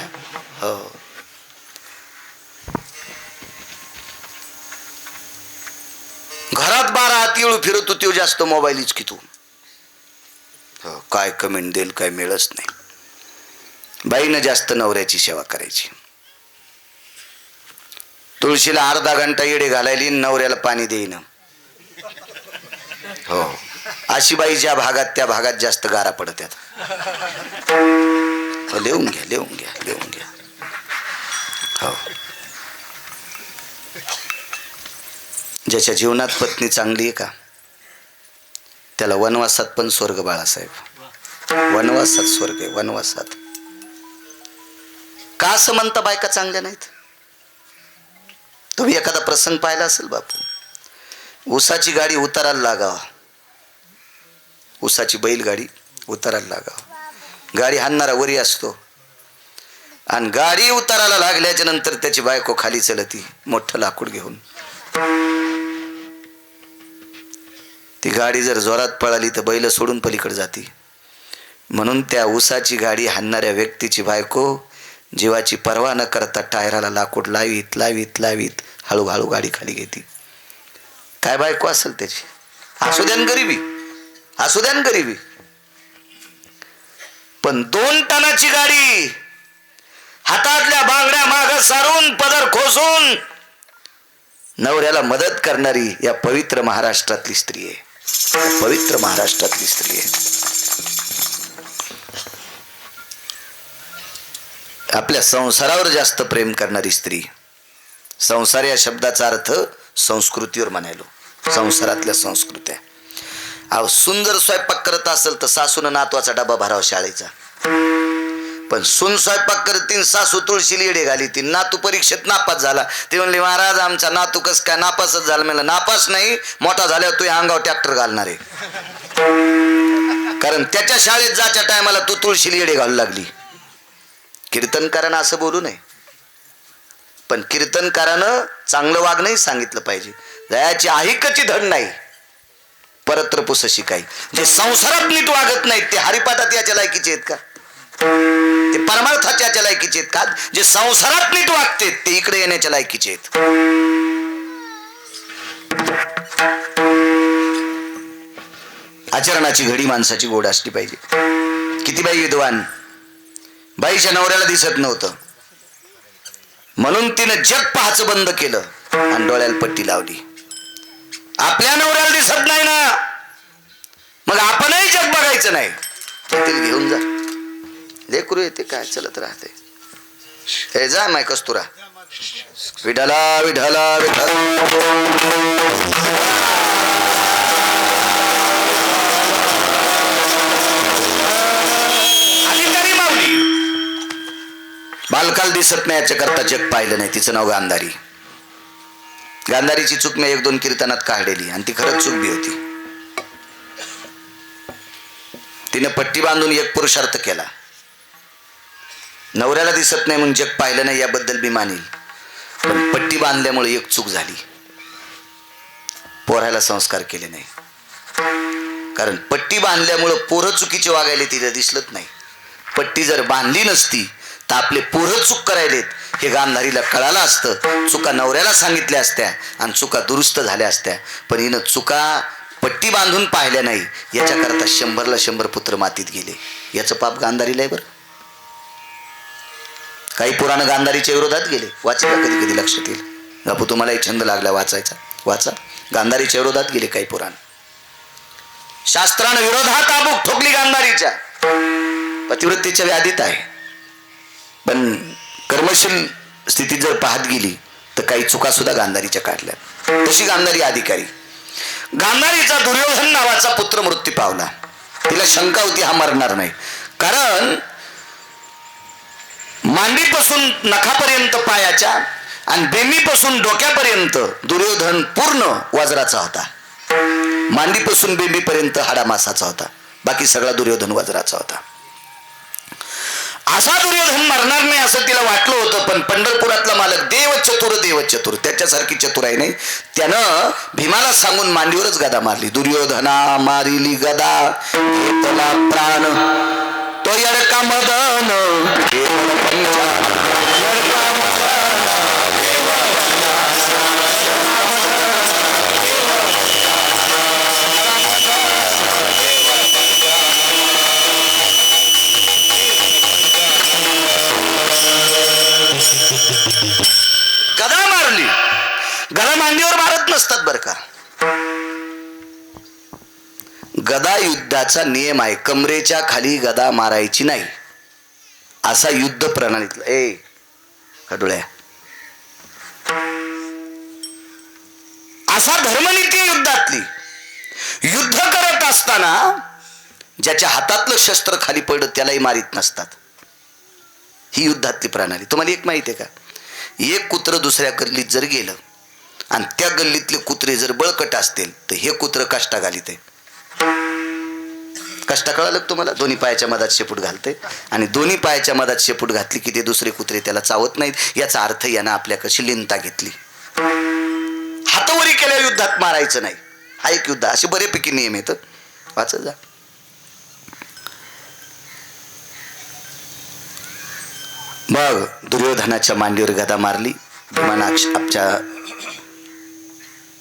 हो घरात 12 हात येळू फिरतो तो जास्त मोबाईल इचकितो. हो काय कमेंट देईल काय मिळच नाही. बाईनं जास्त नवऱ्याची सेवा करायची. तुळशीला अर्धा घंटा येडे घालायली, नवऱ्याला पाणी देईन. हो अशी बाई ज्या भागात त्या भागात जास्त गारा पडत्यात. लिहून घ्या लिहून घ्या लिहून घ्या. हो ज्याच्या जीवनात पत्नी चांगली आहे का त्याला वनवासात पण स्वर्ग. बाळासाहेब वनवासात स्वर्ग आहे. वनवासात का असं म्हणता बायका चांगल्या नाहीत. तुम्ही एखादा प्रसंग पाहिला असेल बापू. ऊसाची गाडी उतारायला लागावा, उसाची बैलगाडी उतारायला लागावं. गाडी हाणणारा वरी असतो आणि गाडी उतारायला लागल्याच्या नंतर त्याची बायको खाली चलती मोठं लाकूड घेऊन. ती गाडी जर जोरात पळाली तर बैल सोडून पलीकडे जाती. म्हणून त्या उसाची गाडी हाणणाऱ्या व्यक्तीची बायको जीवाची पर्वा न करता टायराला लाकूड लावीत लावीत लावीत हळूहळू गाडी खाली घेते. काय बायको असेल त्याची. असू द्या गरिबी, असू द्या गरिबी, पण 2 टनाची गाडी हातातल्या बांगड्या माग सारून पदर खोसून नवऱ्याला मदत करणारी या पवित्र महाराष्ट्रातली स्त्री आहे. पवित्र महाराष्ट्रातली स्त्री आहे. आपल्या संसारावर जास्त प्रेम करणारी स्त्री. संसार या शब्दाचा अर्थ संस्कृतीवर म्हणायलो. संसारातल्या संस्कृत्या. अहो सुंदर स्वयंपाक करत असेल तर सासून नातवाचा डबा भरावा शाळेचा. पण सून स्वयंपाक करतीन, सासू तुळशी येडे घाली ती. नातू परीक्षेत नापास झाला. ते म्हणले महाराज आमचा नातू कस काय नापासच झाला. म्हणलं नापास नाही, मोठा झाल्यावर तू अंगावर ट्रॅक्टर घालणार आहे. कारण त्याच्या शाळेत जायच्या टायमाला तू तुळशी येडे घालू लागली. कीर्तनकारानं असं बोलू नये, पण कीर्तनकारानं चांगलं वागणंही सांगितलं पाहिजे. दयाची आहिकची धड नाही परत्र पुस शिकाई. जे संसारात नीट वागत नाहीत ते हरिपाठात याच्या लायकीचे आहेत का? ते परमार्थाच्या याच्या लायकीचे आहेत का? जे संसारात नीट वागते ते इकडे येण्याच्या लायकीचे आहेत. आचरणाची घडी माणसाची गोड असली पाहिजे. किती बाई विद्वान, बाईच्या नवऱ्याला दिसत नव्हतं म्हणून तिनं जग पाहायचं बंद केलं आणि डोळ्याला पट्टी लावली. आपल्या नवऱ्याला दिसत नाही ना, मग आपणही जग बघायचं नाही. येतील घेऊन जा, लेकरू येते काय चलत राहते. हे जा माय कस्तुरा, विठाला विठाला विठाला. अधिकारी माऊली बालकाल दिसत नाही याच्या करता जग पाहिलं नाही. तिचं नाव गांधारी. गांधारीची चूक मी 1-2 कीर्तनात काढलेली आणि ती खरंच चूक बी होती. तिने पट्टी बांधून एक पुरुषार्थ केला. नवऱ्याला दिसत नाही म्हणून जग पाहिलं नाही याबद्दल मी मानेल, पण पट्टी बांधल्यामुळे एक चूक झाली. पोराला संस्कार केले नाही. कारण पट्टी बांधल्यामुळे पोरं चुकीचे वागायले तिला दिसलत नाही. पट्टी जर बांधली नसती तर आपले पोरं चूक करायलेत हे गांधारीला कळालं असतं. चुका नवऱ्याला सांगितल्या असत्या आणि चुका दुरुस्त झाल्या असत्या. पण हिनं चुका पट्टी बांधून पाहिल्या नाही याच्याकरता 100ला 100 पुत्र मातीत गेले. याचं पाप गांधारीला आहे. बरं काही पुराण गांधारीच्या विरोधात गेले. वाचा कधी कधी लक्षात येईल. बापू तुम्हालाही छंद लागला वाचायचा, वाचा. गांधारीच्या विरोधात गेले काही पुराण. शास्त्रानं विरोधात आबूक ठोकली गांधारीच्या. पतिवृत्तीच्या व्याधीत आहे, पण कर्मशील स्थितीत जर पाहत गेली तर काही चुका सुद्धा गांधारीच्या काढल्या. तशी गांधारी अधिकारी. गांधारीचा दुर्योधन नावाचा पुत्र मृत्यू पावला. तिला शंका होती हा मरणार नाही. कारण मांडीपासून नखापर्यंत पायाच्या आणि बेंबीपासून डोक्यापर्यंत दुर्योधन पूर्ण वज्राचा होता. मांडीपासून बेंबीपर्यंत हाडामासाचा होता. बाकी सगळा दुर्योधन वज्राचा होता. असा दुर्योधन मरणार नाही असं तिला वाटलं होतं. पण पंढरपुरातला मालक देव चतुर त्याच्यासारखी चतुराई नाही. त्यानं भीमाला सांगून मांडीवरच गदा मारली. दुर्योधना मारिली गदा घेतला प्राण तो यडका मदन. गदा मारली. गदा मांडीवर मारत नसतात बरं का. गदा युद्धाचा नियम आहे. कमरेच्या खाली गदा मारायची नाही असा युद्ध प्रणालीतला. खडुळ्या असा धर्मनीती युद्धातली. युद्ध करत असताना ज्याच्या हातातलं शस्त्र खाली पडलं त्यालाही मारित नसतात. ही युद्धातली प्रणाली. तुम्हाला एक माहिती आहे का? एक कुत्र दुसऱ्या गल्लीत जर गेलं आणि त्या गल्लीतले कुत्रे जर बळकट असतील तर हे कुत्र कष्टा घालीत आहे. कष्ट कळालं तुम्हाला? दोन्ही पायाच्या मधात शेपूट घालते आणि दोन्ही पायाच्या मधात शेपूट घातली की ते दुसरे कुत्रे त्याला चावत नाहीत. याचा अर्थ यानं आपल्या कशी लिनता घेतली. हातवरी केल्या युद्धात मारायचं नाही. हा एक युद्ध. असे बरेपैकी नियम येत, वाचत जा. मग दुर्योधनाच्या मांडीवर गदा मारली. भीमानं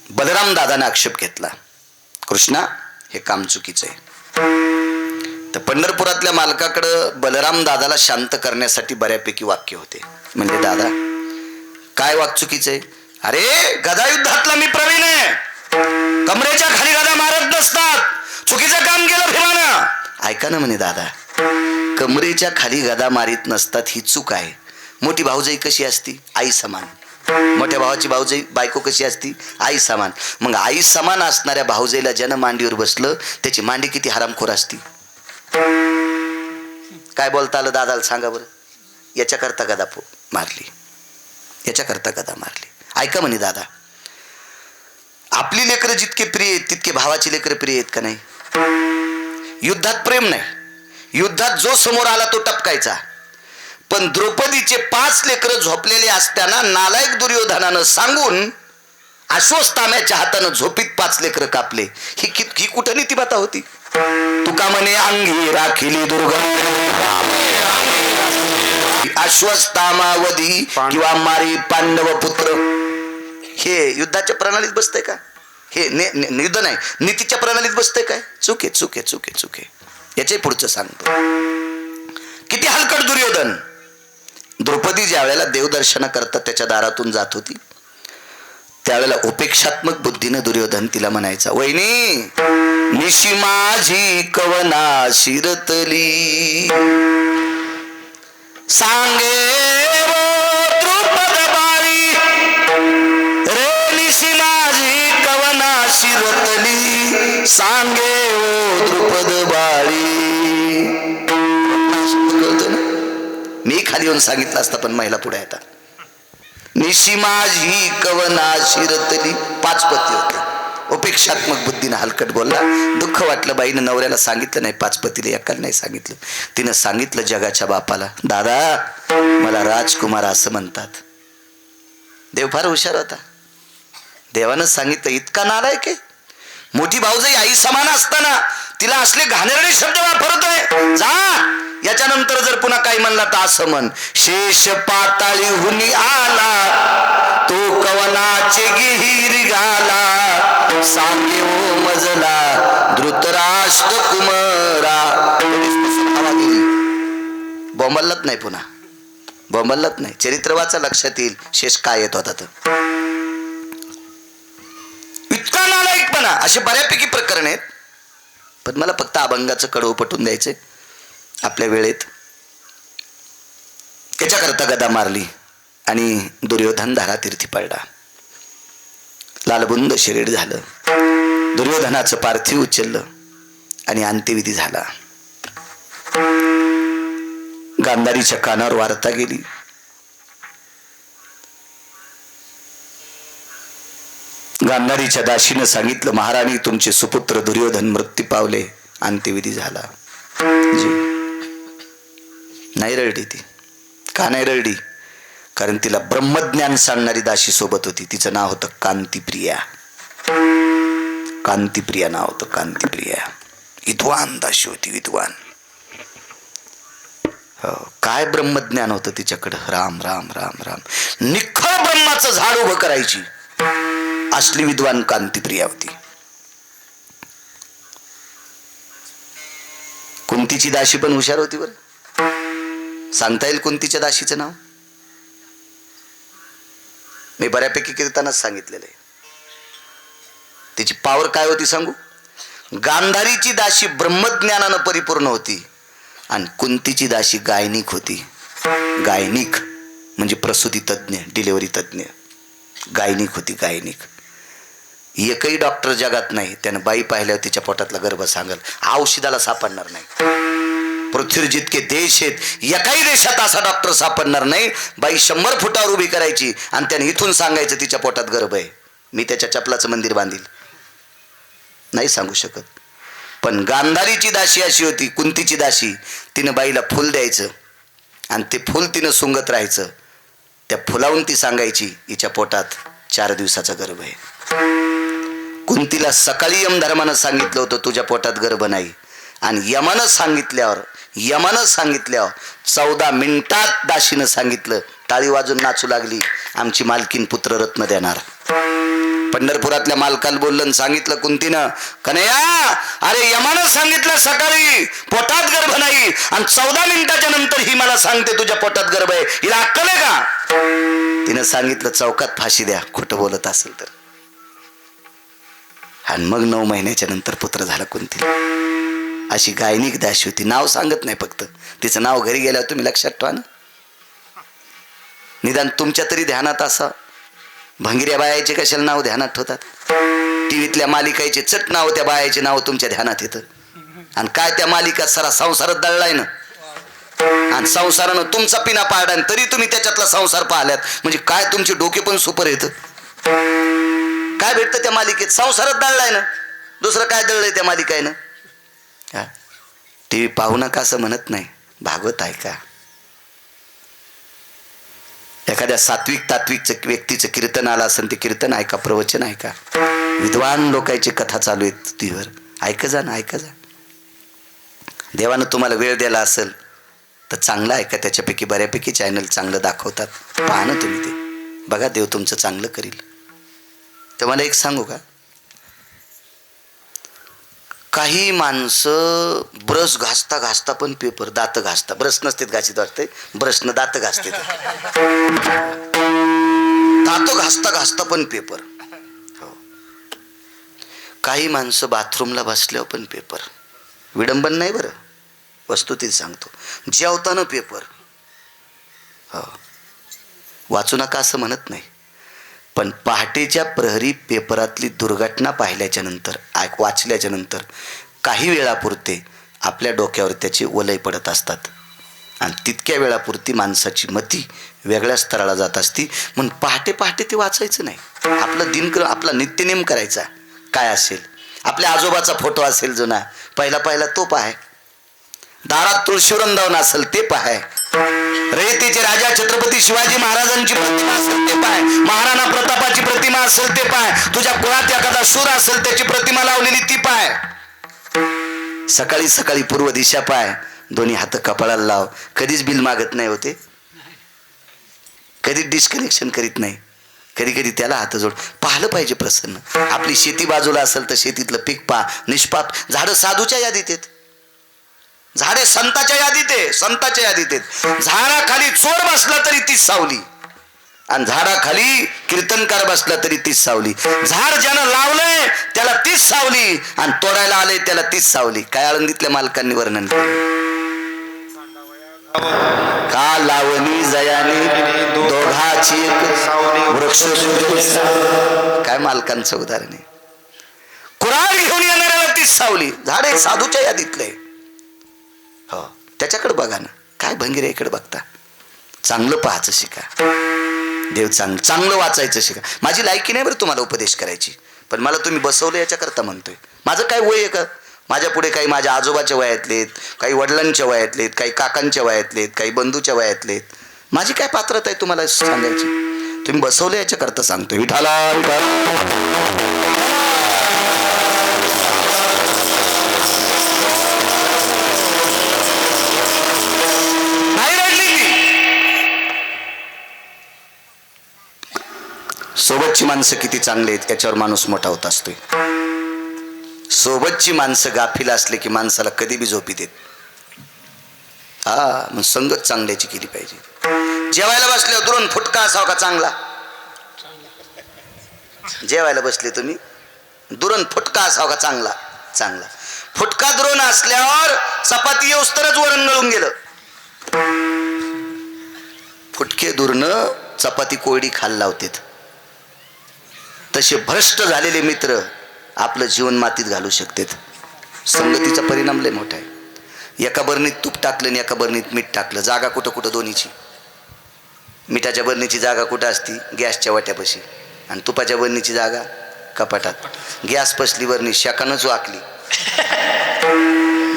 बलराम दादाने आक्षेप घेतला, कृष्णा हे काम चुकीचं आहे. तर पंढरपुरातल्या मालकाकडं बलराम दादाला शांत करण्यासाठी बऱ्यापैकी वाक्य होते. म्हणजे दादा काय वाक चुकीचं आहे? अरे गदा युद्धातला मी प्रवीण आहे, कमरेच्या खाली गदा मारत नसतात, चुकीचं काम केलं भीमानं. ऐका ना म्हणे दादा, कमरेच्या खाली गदा मारित नसतात ही चूक आहे. मोठी भाऊजाई कशी असती? आई समान. मोठ्या भावाची भाऊजाई बायको कशी असती? आई समान. मग आई समान असणाऱ्या भाऊजाईला ज्यानं मांडीवर बसलं त्याची मांडी किती हरामखोर असती. काय बोलता आलं दादाला सांगा बरं? याच्याकरता गदा मारली, याच्याकरता गदा मारली. ऐका म्हणे दादा, आपली लेकरं जितके प्रिय आहेत तितके भावाची लेकरं प्रिय आहेत का नाही? युद्धात प्रेम नाही, युद्धात जो समोर आला तो टपकायचा. पण द्रौपदीचे 5 लेकरं झोपलेले असताना नालायक दुर्योधनानं सांगून अश्वत्थाम्याच्या हातानं झोपीत 5 लेकरं कापले. ही कुठं नीतिमत्ता होती? तुका म्हणे अंगी राखिली दुर्गंध अश्वत्थामावधी किंवा मारी पांडव पुत्र. हे युद्धाच्या प्रणालीत बसतंय का? हे युद्ध नाही, नीतीच्या प्रणालीत बसतंय काय? चुके चुके चुके चुके. याचे पुढचं सांगतो. किती हलकट दुर्योधन. द्रौपदी ज्या वेळेला देवदर्शन करता त्याच्या दारातून जात होती त्यावेळेला उपेक्षात्मक बुद्धीनं दुर्योधन तिला म्हणायचा, वहिनी निशी माझी कवना शिरतली सांगे द्रुपद बाळी रे, निशी माझी कवना शिरतली सांगे द्रुपद बाळी. मी खाली येऊन सांगितलं असतं पण महिला पुढे येतात. निशी माझी कवना शिरतली. 5 पती होते. उपेक्षात्मक बुद्धीनं हलकट बोलला. दुःख वाटलं बाईनं नवऱ्याला सांगितलं नाही, 5 पतीला एकाला नाही सांगितलं. तिनं सांगितलं जगाच्या बापाला, दादा मला राजकुमार असं म्हणतात. देव फार हुशार होता. देवानं सांगितलं. इतका नालायक आहे. मोठी भाऊजाई आई समान असताना तिला असले घाणेरडे शब्द वापरतोय. जा याच्यानंतर जर पुन्हा काही म्हणला तर असं म्हण, शेष पाताळी हुनी आला तो कवनाचे गिहीर गाला सांगे ओ मजला धृतराष्ट्र कुमारा. बोंबलत नाही, पुन्हा बोंबलत नाही. चरित्र वाचा, लक्षात येईल शेष काय येत होता. तर इतका नालायकपणा. असे बऱ्यापैकी प्रकरण आहेत. पण मला फक्त अभंगाचं कडवं पटवून द्यायचंय आपल्या वेळेत. त्याच्याकरता गदा मारली आणि दुर्योधन धारातीर्थी पडला. लालबुंद शरीर झालं. दुर्योधनाचं पार्थिव उचललं आणि अंत्यविधी झाला. गांधारीच्या कानावर वार्ता गेली. गांधारीच्या दासीनं सांगितलं, महाराणी तुमचे सुपुत्र दुर्योधन मृत्यू पावले. अंत्यविधी झाला. जी नाही रडली ती. का नाही रडली? कारण तिला ब्रह्मज्ञान सांगणारी दासी सोबत होती. तिचं नाव होतं कांतीप्रिया. कांतीप्रिया नाव होतं, कांतीप्रिया. विद्वान दासी होती, विद्वान. हो, काय ब्रह्मज्ञान होतं तिच्याकडं. राम राम राम राम. निखळ ब्रह्माचं झाड उभं करायची असली विद्वान कांतीप्रिया होती. कुंतीची दासी पण हुशार होती बरं. सांगता येईल कुंतीच्या दासीचं नाव? मी बऱ्यापैकी कीर्तनात सांगितलेलं आहे. तिची पावर काय होती सांगू? गांधारीची दासी ब्रह्मज्ञानानं परिपूर्ण होती आणि कुंतीची दासी गायनिक होती. गायनिक म्हणजे प्रसूती तज्ञ, डिलिव्हरी तज्ञ. गायनिक होती, गायनिक. एकही डॉक्टर जगात नाही त्यानं बाई पाहिल्यावर तिच्या पोटातला गर्भ सांगल, औषधाला सापडणार नाही. पृथ्वीवर जितके देश आहेत एकाही देशात असा डॉक्टर सापडणार नाही. बाई 100 फुटावर उभी करायची आणि त्याने इथून सांगायचं तिच्या पोटात गर्भ आहे. मी त्याच्या चपलाचं मंदिर बांधील. नाही सांगू शकत. पण गांधारीची दासी अशी होती, कुंतीची दासी, तिनं बाईला फुल द्यायचं आणि ते फुल तिनं सुंगत राहायचं. त्या फुलावून ती सांगायची हिच्या पोटात 4 दिवसाचा गर्भ आहे. कुंतीला सकाळी यमधर्मानं सांगितलं होतं तुझ्या पोटात गर्भ नाही, आणि यमानं सांगितल्यावर 14 मिनिटात दाशीनं सांगितलं. टाळी वाजून नाचू लागली, आमची मालकीन पुत्ररत्न देणार. पंढरपुरातल्या मालकाला बोललं, सांगितलं कुंतीनं, कन्हैया अरे यमानं सांगितलं सकाळी पोटात गर्भ नाही, आणि 14 मिनिटाच्या नंतर ही मला सांगते तुझ्या पोटात गर्भ आहे, हिला अक्कल आहे का? तिनं सांगितलं चौकात फाशी द्या खोटं बोलत असेल तर. आणि मग 9 महिन्याच्या नंतर पुत्र झाला कुंतीला. अशी गायनिक दासी होती. नाव सांगत नाही, फक्त तिचं नाव घरी गेल्यावर तुम्ही लक्षात ठेवा ना. निदान तुमच्या तरी ध्यानात असा. भंगिऱ्या बायाचे कशाला नाव ध्यानात ठेवतात? टीव्हीतल्या मालिकाचे चट नाव, त्या बायाचे नाव तुमच्या ध्यानात येतं. आणि काय त्या मालिका सारा संसारात दळलाय ना, आणि संसारानं तुमचा पिना पाडा, तरी तुम्ही त्याच्यातला संसार पाहिल्यात. म्हणजे काय तुमचे डोके पण सुपर येतं. काय भेटतं त्या मालिकेत? संसारात दळलाय ना, दुसरं काय दळलंय त्या मालिकायनं? टीव्ही पाहू नका असं म्हणत नाही, भागवत ऐका. एखाद्या सात्विक व्यक्तीचं कीर्तन आलं असेल, ते कीर्तन ऐका, प्रवचन ऐका. विद्वान लोकांची कथा चालू आहेत टीव्हीवर, ऐका जा ना, ऐका जा. देवानं तुम्हाला वेळ दिला असेल तर चांगलं ऐका. त्याच्यापैकी बऱ्यापैकी चॅनल चांगलं दाखवतात, पहा ना तुम्ही ते, बघा देव तुमचं चांगलं करील. तर मला एक सांगू का, काही माणसं ब्रश घासता घासता पण पेपर, दात घासता, ब्रश नसतेत घासीत वाटते, ब्रशनं दात घासते, दात घासता घासता पण पेपर. हो, काही माणसं बाथरूमला बसल्यावर पण पेपर. विडंबन नाही बरं, वस्तुस्थिती सांगतो. जेवताना पेपर. हो, वाचू नका असं म्हणत नाही, पण पहाटेच्या प्रहरी पेपरातली दुर्घटना पाहिल्याच्या नंतर, वाचल्याच्या नंतर काही वेळापुरते आपल्या डोक्यावर त्याची वलय पडत असतात, आणि तितक्या वेळापुरती माणसाची मती वेगळ्या स्तराला जात असती. म्हणून पहाटे पहाटे ते वाचायचं नाही. आपलं दिन, आपला नित्यनेम करायचा. काय असेल, आपल्या आजोबाचा फोटो असेल जुना, पहिला तो पाहाय. दारात तुळशी वृंदावन असेल ते पाहाय. रयतेचे राजा छत्रपती शिवाजी महाराजांची प्रतिमा असेल ते पाय. महाराणा प्रतापाची प्रतिमा असेल ते पाय. तुझ्या कुळात एखादा शूर असेल त्याची प्रतिमा लावलेली ती पाय. सकाळी सकाळी पूर्व दिशा पाय, दोन्ही हात कपाळाला लाव. कधीच बिल मागत नाही होते, कधीच डिस्कनेक्शन करीत नाही. कधी कधी त्याला हात जोड. पाहिलं पाहिजे प्रसन्न. आपली शेती बाजूला असेल तर शेतीतलं पीक पहा, निष्पाप. झाडं साधूच्या यादीत आहेत, झाडे संताच्या यादीत आहे, संताच्या यादीत आहेत. झाडाखाली चोर बसला तरी तीच सावली, आणि झाडाखाली कीर्तनकार बसला तरी तीच सावली. झाड ज्यानं लावलंय त्याला तीच सावली, आणि तोडायला आले त्याला तीच सावली. काय आळंदीतल्या मालकांनी वर्णन केलं. का लावणी जयाने दोघाची वृक्ष. काय मालकांचं उदाहरण आहे. कुऱ्हाड घेऊन येणाऱ्याला तीच सावली. झाडे साधूच्या यादीतले. हो, त्याच्याकडे बघा ना, काय भंगिऱ्याकडे बघता. चांगलं पाहायचं शिका, देव चांगलं वाचायचं शिका. माझी लायकी नाही बरं तुम्हाला उपदेश करायची, पण मला तुम्ही बसवलं याच्याकरता म्हणतोय. माझं काय वय आहे का? माझ्या पुढे काही माझ्या आजोबाच्या वयातलेत, काही वडिलांच्या वयातलेत, काही काकांच्या वयातलेत, काही बंधूच्या वयातलेत. माझी काय पात्रता आहे तुम्हाला सांगायची? तुम्ही बसवलं याच्याकरता सांगतोय. विठाला सोबतची माणसं किती चांगली आहेत याच्यावर माणूस मोठा होत असतोय. सोबतची माणसं गाफील असले की माणसाला कधी बी झोपी देत. मग संगत चांगल्याची केली पाहिजे. जेवायला बसल्यावर दुरून फुटका असावा का चांगला? जेवायला बसले तुम्ही, दुरून फुटका असावा का चांगला? चांगला. फुटका दुरून असल्यावर चपाती येऊस तरच वरण गळून गेलं. फुटके दुरनं चपाती कोरडी खायला लावतेत. तसे भ्रष्ट झालेले मित्र आपलं जीवन मातीत घालू शकतात. संगतीचा परिणाम लय मोठा आहे. एका बरणीत तूप टाकलं आणि एका बरणीत मीठ टाकलं, जागा कुठं कुठं दोन्हीची. मिठाच्या बरणीची जागा कुठं असती? गॅसच्या वाट्यापाशी. आणि तुपाच्या बरणीची जागा कपाटात. गॅस पसली बरणी शाकानंच वाकली.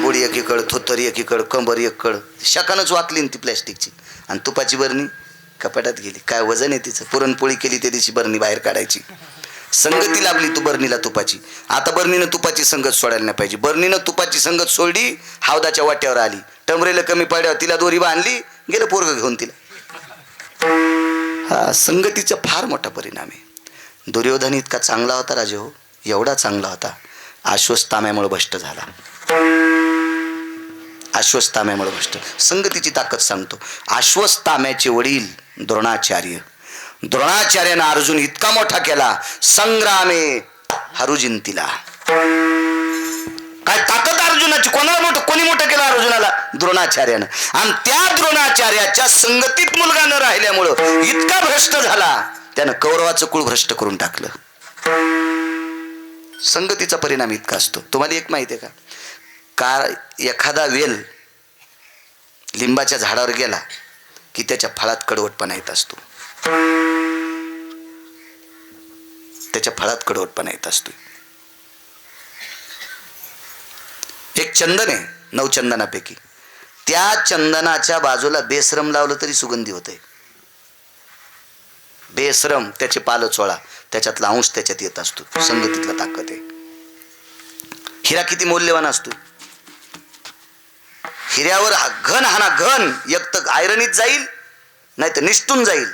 बुडी एकीकड, थोतरी एकीकड, कंबर एककड, शाखानच वाकली ती प्लॅस्टिकची. आणि तुपाची बरणी कपाटात गेली. काय वजन आहे तिचं. पुरणपोळी केली त्या दिवशी बरणी बाहेर काढायची. संगती लाभली तू बरणीला तुपाची. आता बरणीनं तुपाची संगत सोडायला नाही पाहिजे. बरणीनं तुपाची संगत सोडली, हावदाच्या वाट्यावर आली, टमरेला कमी पडल्यावर तिला दोरी बांधली, गेलं पोरग घेऊन तिला. हा संगतीचा फार मोठा परिणाम आहे. दुर्योधन इतका चांगला होता राजे हो, एवढा चांगला होता, अश्वत्थाम्यामुळे भ्रष्ट झाला. अश्वत्थाम्यामुळे भ्रष्ट. संगतीची ताकद सांगतो. अश्वत्थाम्याचे वडील द्रोणाचार्यानं अर्जुन इतका मोठा केला, संग्रामे हरुजिंतीला. काय ताकद अर्जुनाची. कोणी मोठं केलं अर्जुनाला? द्रोणाचार्यानं. आणि त्या द्रोणाचार्याच्या संगतीत मुलगा न राहिल्यामुळं इतका भ्रष्ट झाला, त्यानं कौरवाचं कुळ भ्रष्ट करून टाकलं. संगतीचा परिणाम इतका असतो. तुम्हाला एक माहिती आहे का एखादा वेल लिंबाच्या झाडावर गेला की त्याच्या फळात कडवटपणा येत असतो. त्याच्या फळात कडवटपणा येत असतो. एक चंदन आहे 9 चंदनापैकी, त्या चंदनाच्या बाजूला बेसरम लावलं तरी सुगंधी होते. बेसरम, त्याचे पालं चोळा, त्याच्यातला अंश त्याच्यात येत असतो. संगतीतला ताकद आहे. हिरा किती मौल्यवान असतो. हिऱ्यावर घन हाना घन, एक तर आयरनीत जाईल नाही तर निष्ठून जाईल,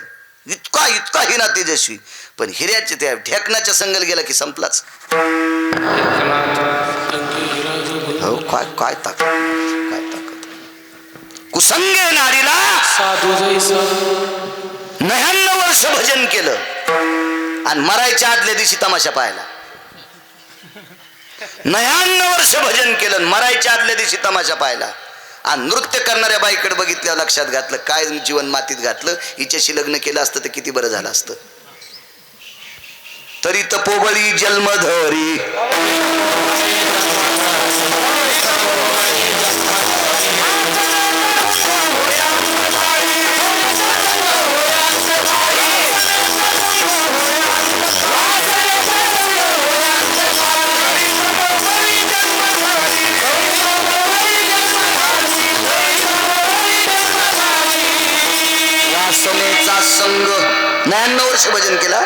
इतका हिरा तेजस्वी. पण हिऱ्याचे त्या ढेकणाच्या संगल गेला की संपलाच. हो काय ताकद, काय ताकद. कुसंगे नारीला 99 वर्ष भजन केलं आणि मरायच्या आदल्या दिवशी तमाशा पाहायला. 99 वर्ष भजन केलं, मरायच्या आदल्या दिवशी तमाशा पाहायला. आणि नृत्य करणाऱ्या बाईकडे बघितल्यावर लक्षात घातलं, काय जीवन मातीत घातलं. हिच्याशी लग्न केलं असतं तर किती बरं झालं असतं. तरी तपोबळी जन्मधरी संघ 99 वर्ष भजन केला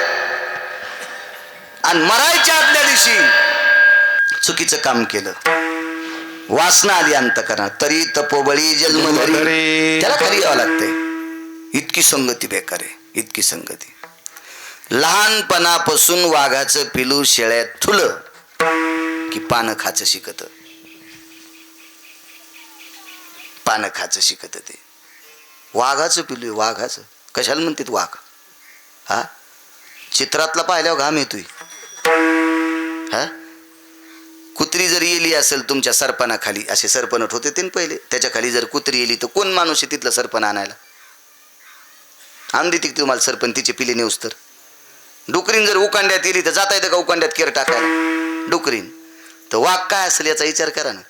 आणि मरायच्या आदल्या दिवशी चुकीचं काम केलं. वासना आली अंतकरणात. तरी तपोबळी जन्मधरी, त्याला खाली यावं लागतंय. इतकी संगती बेकार आहे, इतकी संगती. लहानपणापासून वाघाचं पिलू शेळ्यात ठुलं की पानं खाचं शिकत. पानं खाचं शिकत. ते वाघाचं पिलू, वाघाचं कशाला म्हणतात वाघ. हा चित्रातला पाहिल्यावर घाम येतोय. हा कुत्री जर येली असेल तुमच्या सरपणाखाली, असे सरपणट होते ते पहिले, त्याच्या खाली जर कुत्री येली तर कोण माणूस आहे तिथलं सरपण आणायला. आमदी ती तुम्हाला सरपण तिचे पिले नेऊस तर. डुकरीन जर उकांड्यात येली तर जाता येतं का उकांड्यात केर टाकायला डुकरीन. तर वाघ काय असेल याचा विचार करा ना.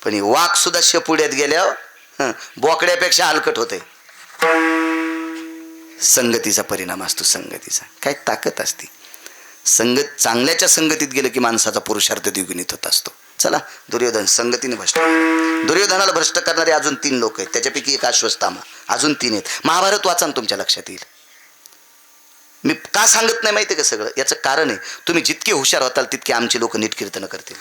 पण वाघ सुद्धा शेपुड्यात गेल्यावर बोकड्यापेक्षा हलकट होते. संगतीचा परिणाम असतो. संगतीचा काय ताकद असते. संगत, चांगल्याच्या संगतीत गेलं की माणसाचा पुरुषार्थ द्विगुणित होत असतो. चला, दुर्योधन संगतीने भ्रष्ट. दुर्योधनाला भ्रष्ट करणारे अजून 3 लोक आहेत. त्याच्यापैकी एक अश्वत्थामा, अजून 3 आहेत. महाभारत वाचा तुमच्या लक्षात येईल. मी का सांगत नाही माहिती का सगळं. याचं कारण आहे, तुम्ही जितके हुशार होताल तितके आमचे लोक नीट कीर्तन करतील.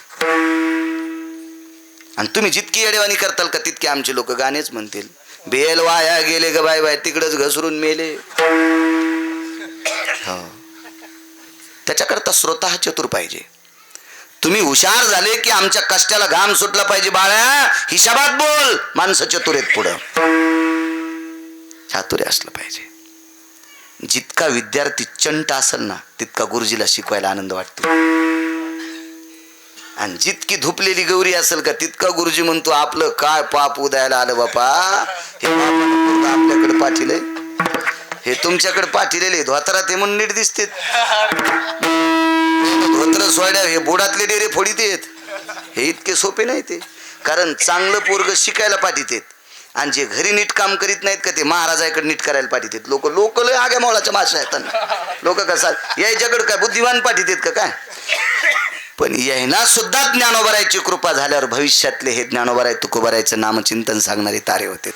आणि तुम्ही जितकी येडेवाणी करताल का तितके आमचे लोक गाणेच म्हणतील. बेल वाया गेले ग बाय बाय, तिकडच घसरून मेले. हो, त्याच्याकरता श्रोता हा चतुर पाहिजे. तुम्ही हुशार झाले की आमच्या कष्टाला घाम सुटला पाहिजे. बाळा हिशाबात बोल. माणसं चतुर आहेत पुढं. चातुर्य असलं पाहिजे. जितका विद्यार्थी चंट असेल ना तितका गुरुजीला शिकवायला आनंद वाटतो. आणि जितकी धुपलेली गौरी असेल का तितका गुरुजी म्हणतो आपलं काय पाप उदायला आलं बापा. हे आपल्याकडे पाठीलंय, हे तुमच्याकडे पाठीलेले धोतरात हे म्हणून नीट दिसते. धोतर सोड्या हे बुडातले डेरे फोडीत आहेत. हे इतके सोपे नाही ते. कारण चांगलं पोरग शिकायला पाठीत आहेत. आणि जे घरी नीट काम करीत नाहीत का ते महाराजाकडे नीट करायला पाठीत आहेत. लोक लय आग्या मौलाच्या माशा आहेत. लोक कसा याच्याकडे काय बुद्धिवान पाठीत आहेत का काय. पण यांना सुद्धा ज्ञानोबरायची कृपा झाल्यावर भविष्यातले हे ज्ञानोबराय तुकोबरायचं नामचिंतन सांगणारे तारे होते.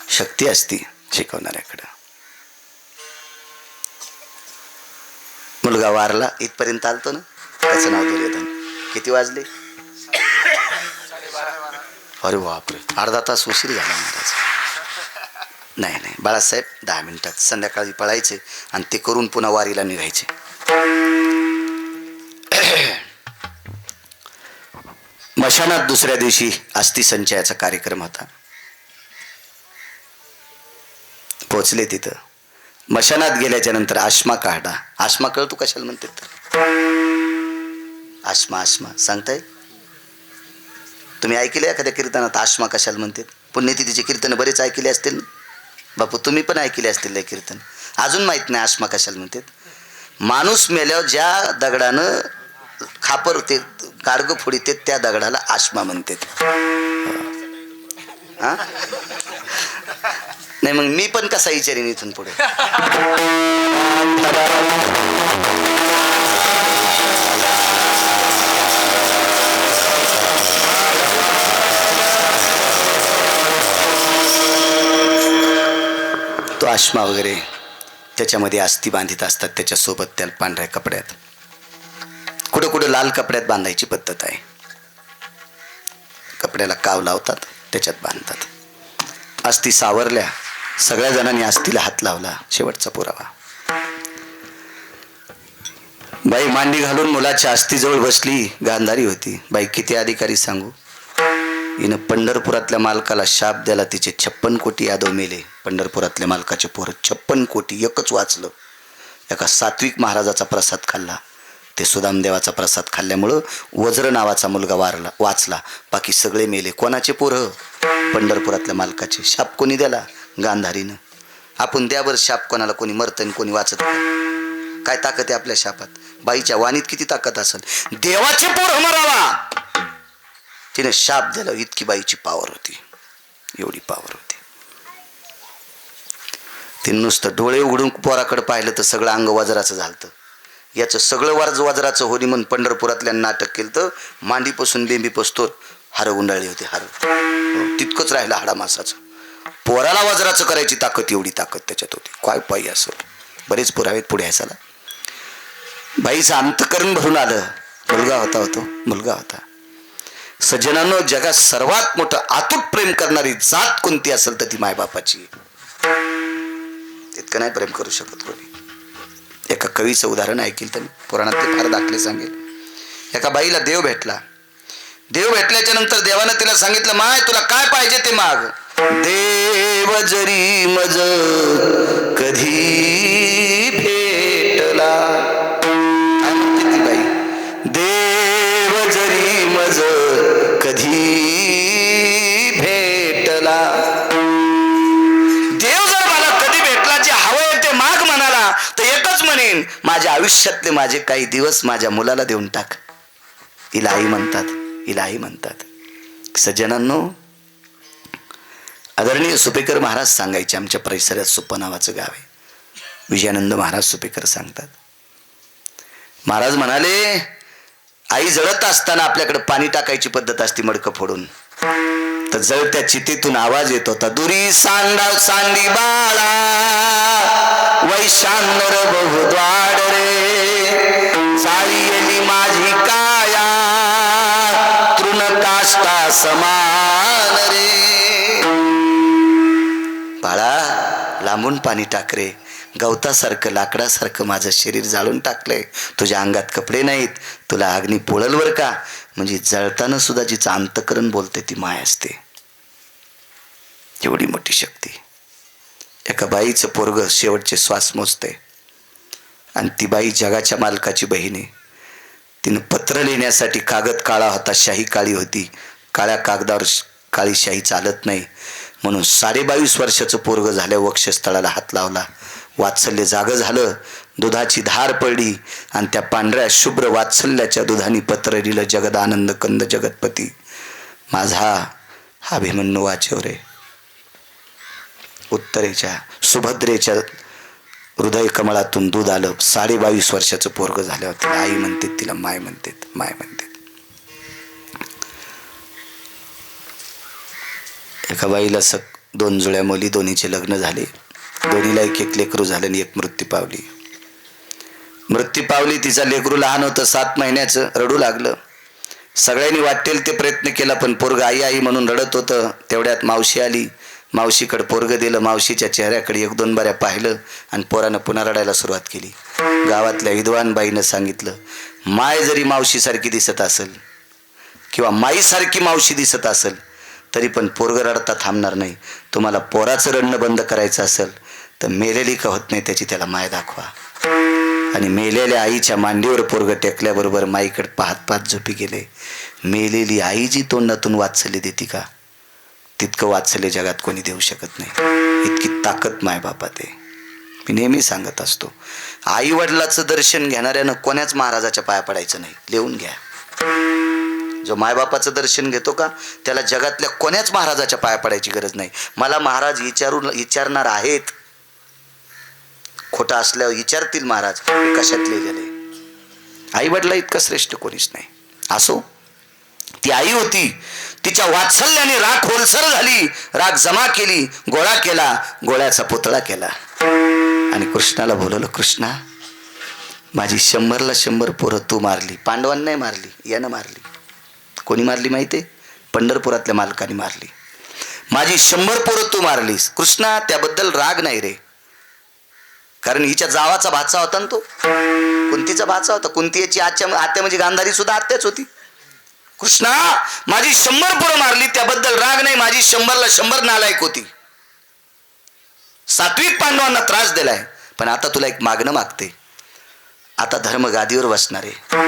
शक्ती असती शिकवणाऱ्याकडं. मुलगा वारला, इथपर्यंत आलतो ना. त्याचं नाव दुर्योधन. किती वाजले? अरे बापरे, अर्धा तास उशीर झाला महाराज. नाही नाही बाळासाहेब, 10 मिनिटात संध्याकाळी पळायचे आणि ते करून पुन्हा वारीला निघायचे. मशानात दुसऱ्या दिवशी अस्थि संचयाचा कार्यक्रम होता. पोचले तिथं. मशानात गेल्याच्या नंतर आश्मा काढा. आश्मा कळतो कशाला म्हणतात? आश्मा आश्मा सांगताय? तुम्ही ऐकले एखाद्या कीर्तनात आश्मा कशाला म्हणतात? पुण्यतिथीचे कीर्तन बरेच ऐकले असतील ना बापू, तुम्ही पण ऐकले असतील हे कीर्तन. अजून माहित नाही आश्मा कशाला म्हणतात? माणूस मेल्यावर ज्या दगडानं खापर ते गाडगं फोडीते त्या दगडाला आश्मा म्हणतात. हा नाही मग मी पण कसा विचारीन इथून पुढे? तो आश्मा वगैरे त्याच्यामध्ये अस्थि बांधित असतात. त्याच्यासोबत त्याला पांढऱ्या कपड्यात, कुठं कुठं लाल कपड्यात बांधायची पद्धत आहे. कपड्याला काव लावतात, त्याच्यात बांधतात. अस्थि सावरल्या, सगळ्या जणांनी अस्थीला हात लावला. शेवटचा पुरावा. बाई मांडी घालून मुलाच्या अस्थीजवळ बसली. गांधारी होती बाई. किती अधिकारी सांगू? हिनं पंढरपुरातल्या मालकाला शाप द्याला. तिचे 56 कोटी यादव मेले. पंढरपुरातल्या मालकाचे पोरं 56 कोटी. एकच वाचलं. एका सात्विक महाराजाचा प्रसाद खाल्ला. ते सुदामदेवाचा प्रसाद खाल्ल्यामुळं वज्र नावाचा मुलगा वाचला. बाकी सगळे मेले. कोणाचे पोरं? पंढरपुरातल्या मालकाचे. शाप कोणी द्याला? गांधारीनं. आपण द्यावर शाप कोणाला? कोणी मरतं आणि कोणी वाचत. काय ताकद आहे आपल्या शापात? बाईच्या वाणीत किती ताकद असेल? देवाचे पोरं मरावा तिने शाप दिला. इतकी बाईची पावर होती, एवढी पावर होती. तिने नुसतं डोळे उघडून पोराकडे पाहिलं तर सगळं अंग वज्राचं झालतं. याचं सगळं वज्राचं होणी म्हणून पंढरपुरातल्या नाटक केलं. तर मांडीपासून बेंबी पसतोर हार गुंडाळली होती. हार तितकंच राहिलं हाडा मासाचं. पोराला वज्राचं करायची ताकद, एवढी ताकद त्याच्यात होती. काय पायी असेल. बरेच पुरावेत पुढे असायला. बाईचं अंतकरण भरून आलं. मुलगा होता. सज्जनांनो, जगात सर्वात मोठं अतूट प्रेम करणारी जात कोणती असेल तर ती मायबापाची. तितकं नाही प्रेम करू शकत कोणी. एका कवीचं उदाहरण ऐकेल तर पुराणात ते फार दाखले सांगेल. एका बाईला देव भेटला. देव भेटल्याच्या नंतर देवानं तिला सांगितलं, माय तुला काय पाहिजे ते माग. देव जरी मज कधी भेटला. ती बाई, देव जरी मज कधी भेटला. देव जर मला कधी भेटला, जे हवंय ते माग म्हणाला तर एकच म्हणेन, माझ्या आयुष्यातले माझे काही दिवस माझ्या मुलाला देऊन टाक. हिला आई म्हणतात. सज्जनांनो, आदरणीय सुपेकर महाराज सांगायचे. आमच्या परिसरात सुप्प नावाचं गाव आहे. विजयानंद महाराज सुपेकर सांगतात. महाराज म्हणाले, आई जळत असताना आपल्याकडे पाणी टाकायची पद्धत असती मडकं फोडून. तर जळत्या चितेतून आवाज येत होता, दुरी सांडी बाळा वैशांवर बहुद्वाड रे. जाळी माझी काया तृणकाष्टा समान रे. बाळा लांबून पाणी टाक रे. गवतासारखं लाकडासारखं माझं शरीर जाळून टाकलंय. तुझ्या अंगात कपडे नाहीत. तुला अग्नी पोळल वर का. म्हणजे जळताना सुद्धा जिचं अंतकरण बोलते ती माय असते. एवढी मोठी शक्ती. एका बाईचं पोरग शेवटचे श्वास मोजते आणि ती बाई जगाच्या मालकाची बहीण आहे. तिनं पत्र लिहिण्यासाठी कागद काळा होता, शाही काळी होती. काळ्या कागदावर काळी शाही चालत नाही म्हणून 22.5 वर्षाचं पोरग झाल्या वक्षस्थळाला हात लावला. वात्सल्य जागं झालं. दुधाची धार पडली आणि त्या पांढऱ्या शुभ्र वात्सल्याच्या दुधाने पत्र लिहिलं, जगदानंद कंद जगतपती माझा हा अभिमन्यू वाचव रे. उत्तरेच्या सुभद्रेच्या हृदय कमळातून दूध आलं. 22.5 वर्षाचं पोरग झाल्यावर तिला आई म्हणते, तिला माय म्हणते, माय म्हणते. एका बाईला 2 जुळ्या मुली, दोन्हीचे लग्न झाले. दोन्हीला एक लेकरू झालं आणि एक मृत्यू पावली. तिचा लेकरू लहान होतं, 7 महिन्याचं. रडू लागलं. सगळ्यांनी वाटेल ते प्रयत्न केला, पण पोरग आई आई म्हणून रडत होतं. तेवढ्यात मावशी आली. मावशीकडे पोरग दिलं. मावशीच्या चेहऱ्याकडे 1-2 बाऱ्या पाहिलं आणि पोरानं पुन्हा रडायला सुरुवात केली. गावातल्या विद्वान बाईनं सांगितलं, माय जरी मावशीसारखी दिसत असेल किंवा माईसारखी मावशी दिसत असेल तरी पण पोरग रडता थांबणार नाही. तुम्हाला पोराचं रडणं बंद करायचं असेल तर मेलेली का होत नाही त्याची त्याला माय दाखवा. आणि मेलेल्या आईच्या मांडीवर पोरग टेकल्याबरोबर माईकडे पाहत पाहत झोपी गेले. मेलेली आई जी तोंडातून वात्सल्य देते का, तितकं वात्सल्य जगात कोणी देऊ शकत नाही. इतकी ताकद मायबापात आहे. मी नेहमी सांगत असतो, आई वडिलाचं दर्शन घेणाऱ्यानं कोण्याच महाराजाच्या पाया पडायचं नाही. लिहून घ्या. जो मायबापाचं दर्शन घेतो का त्याला जगातल्या कोण्याच महाराजाच्या पाया पडायची गरज नाही. मला महाराज विचारणार आहेत, खोटं असल्यावर विचारतील महाराज कशात लिहिलेले. आई वडिला इतकं श्रेष्ठ कोणीच नाही. असो, ती आई होती, तिच्या वात्सल्याने राख ओलसर झाली. राख जमा केली, गोळा केला, गोळ्याचा पुतळा केला आणि कृष्णाला बोलवलं, कृष्णा माझी 100ला 100 पोरं तू मारली. पांडवांना नाही मारली, यानं मारली. कोणी मारली माहितीये? पंढरपुरातल्या मालकाने मारली. माझी 100 पोरं तू मारलीस. कृष्णा त्याबद्दल राग नाही रे, कारण हिच्या जावाचा भाचा होता ना तो. कुंतीचा भाचा होता. कुंती याची आत्या म्हणजे गांधारी सुद्धा आत्याच होती. कृष्णा माझी 100 पोरं मारली त्याबद्दल राग नाही. माझी 100ला 100 नालायक होती. सात्विक पांडवांना त्रास दिलाय, पण आता तुला एक मागणं मागते. आता धर्म गादीवर बसणार आहे,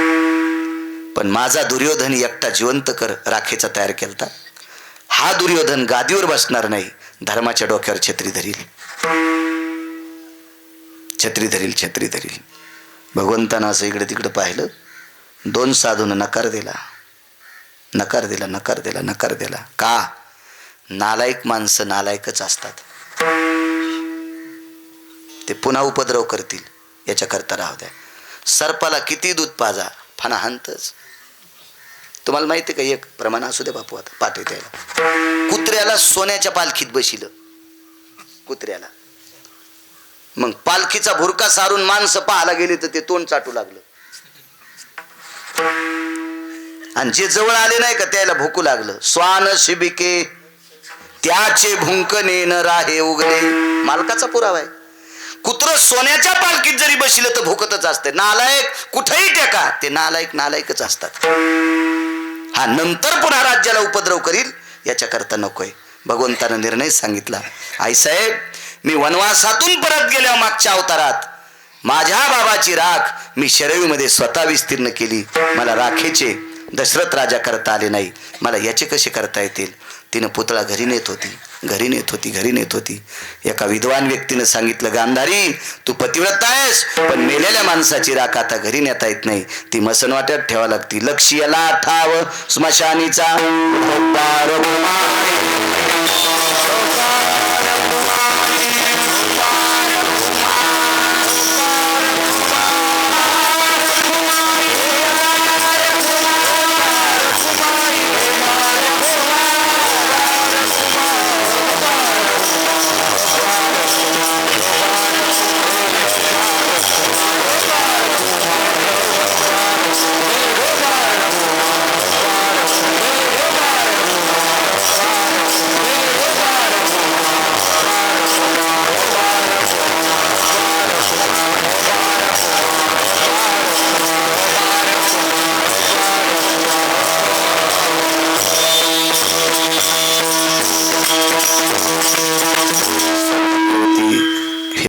पण माझा दुर्योधन एकटा जिवंत कर राखेचा तयार केलता. हा दुर्योधन गादीवर बसणार नाही, धर्माच्या डोक्यावर छत्री धरील. छत्री धरील, छत्री धरील. भगवंतानं असं इकडे तिकडे पाहिलं. 2 साधून नकार दिला, नकार दिला, नकार दिला, नकार दिला. का? नालायक माणसं नालायकच असतात. ते पुन्हा उपद्रव करतील याच्याकरता राहू द्या. सर्पाला किती दूध पाजा, फणा हाणतच. तुम्हाला माहिती का, एक प्रमाण असू दे बापू, आता पाठी द्यायला. कुत्र्याला सोन्याच्या पालखीत बशिलं, कुत्र्याला. मग पालखीचा भुरका सारून माणसं पाहायला गेली तर ते तोंड चाटू लागलं. आणि जे जवळ आले नाही का त्याला भुकू लागलं. स्वान शिबिके त्याचे भुंकणे न राहे उगले. मालकाचा पुरावा आहे. कुत्र सोन्याच्या पालखीत जरी बसलं तर भुकतच असते. नालायक कुठेही टेका, ते नालायक नालायकच असतात. हा नंतर पुन्हा राज्याला उपद्रव करील याच्याकरता नकोय. भगवंतानं निर्णय सांगितला, आईसाहेब मी वनवासातून परत गेल्या मागच्या अवतारात माझ्या बाबाची राख मी शरयूमध्ये स्वतः विस्तीर्ण केली. मला राखेचे दशरथ राजा करता आले नाही, मला याचे कसे करता येतील. तिनं पुतळा घरी नेत होती, घरी नेत होती, घरी नेत होती. एका विद्वान व्यक्तीनं सांगितलं, गांधारी तू पतिव्रत आहेस, पण मेलेल्या माणसाची राख आता घरी नेता येत नाही, ती मसनवाट्यात ठेवा लागती. लक्ष्याला ठाव स्मशानीचा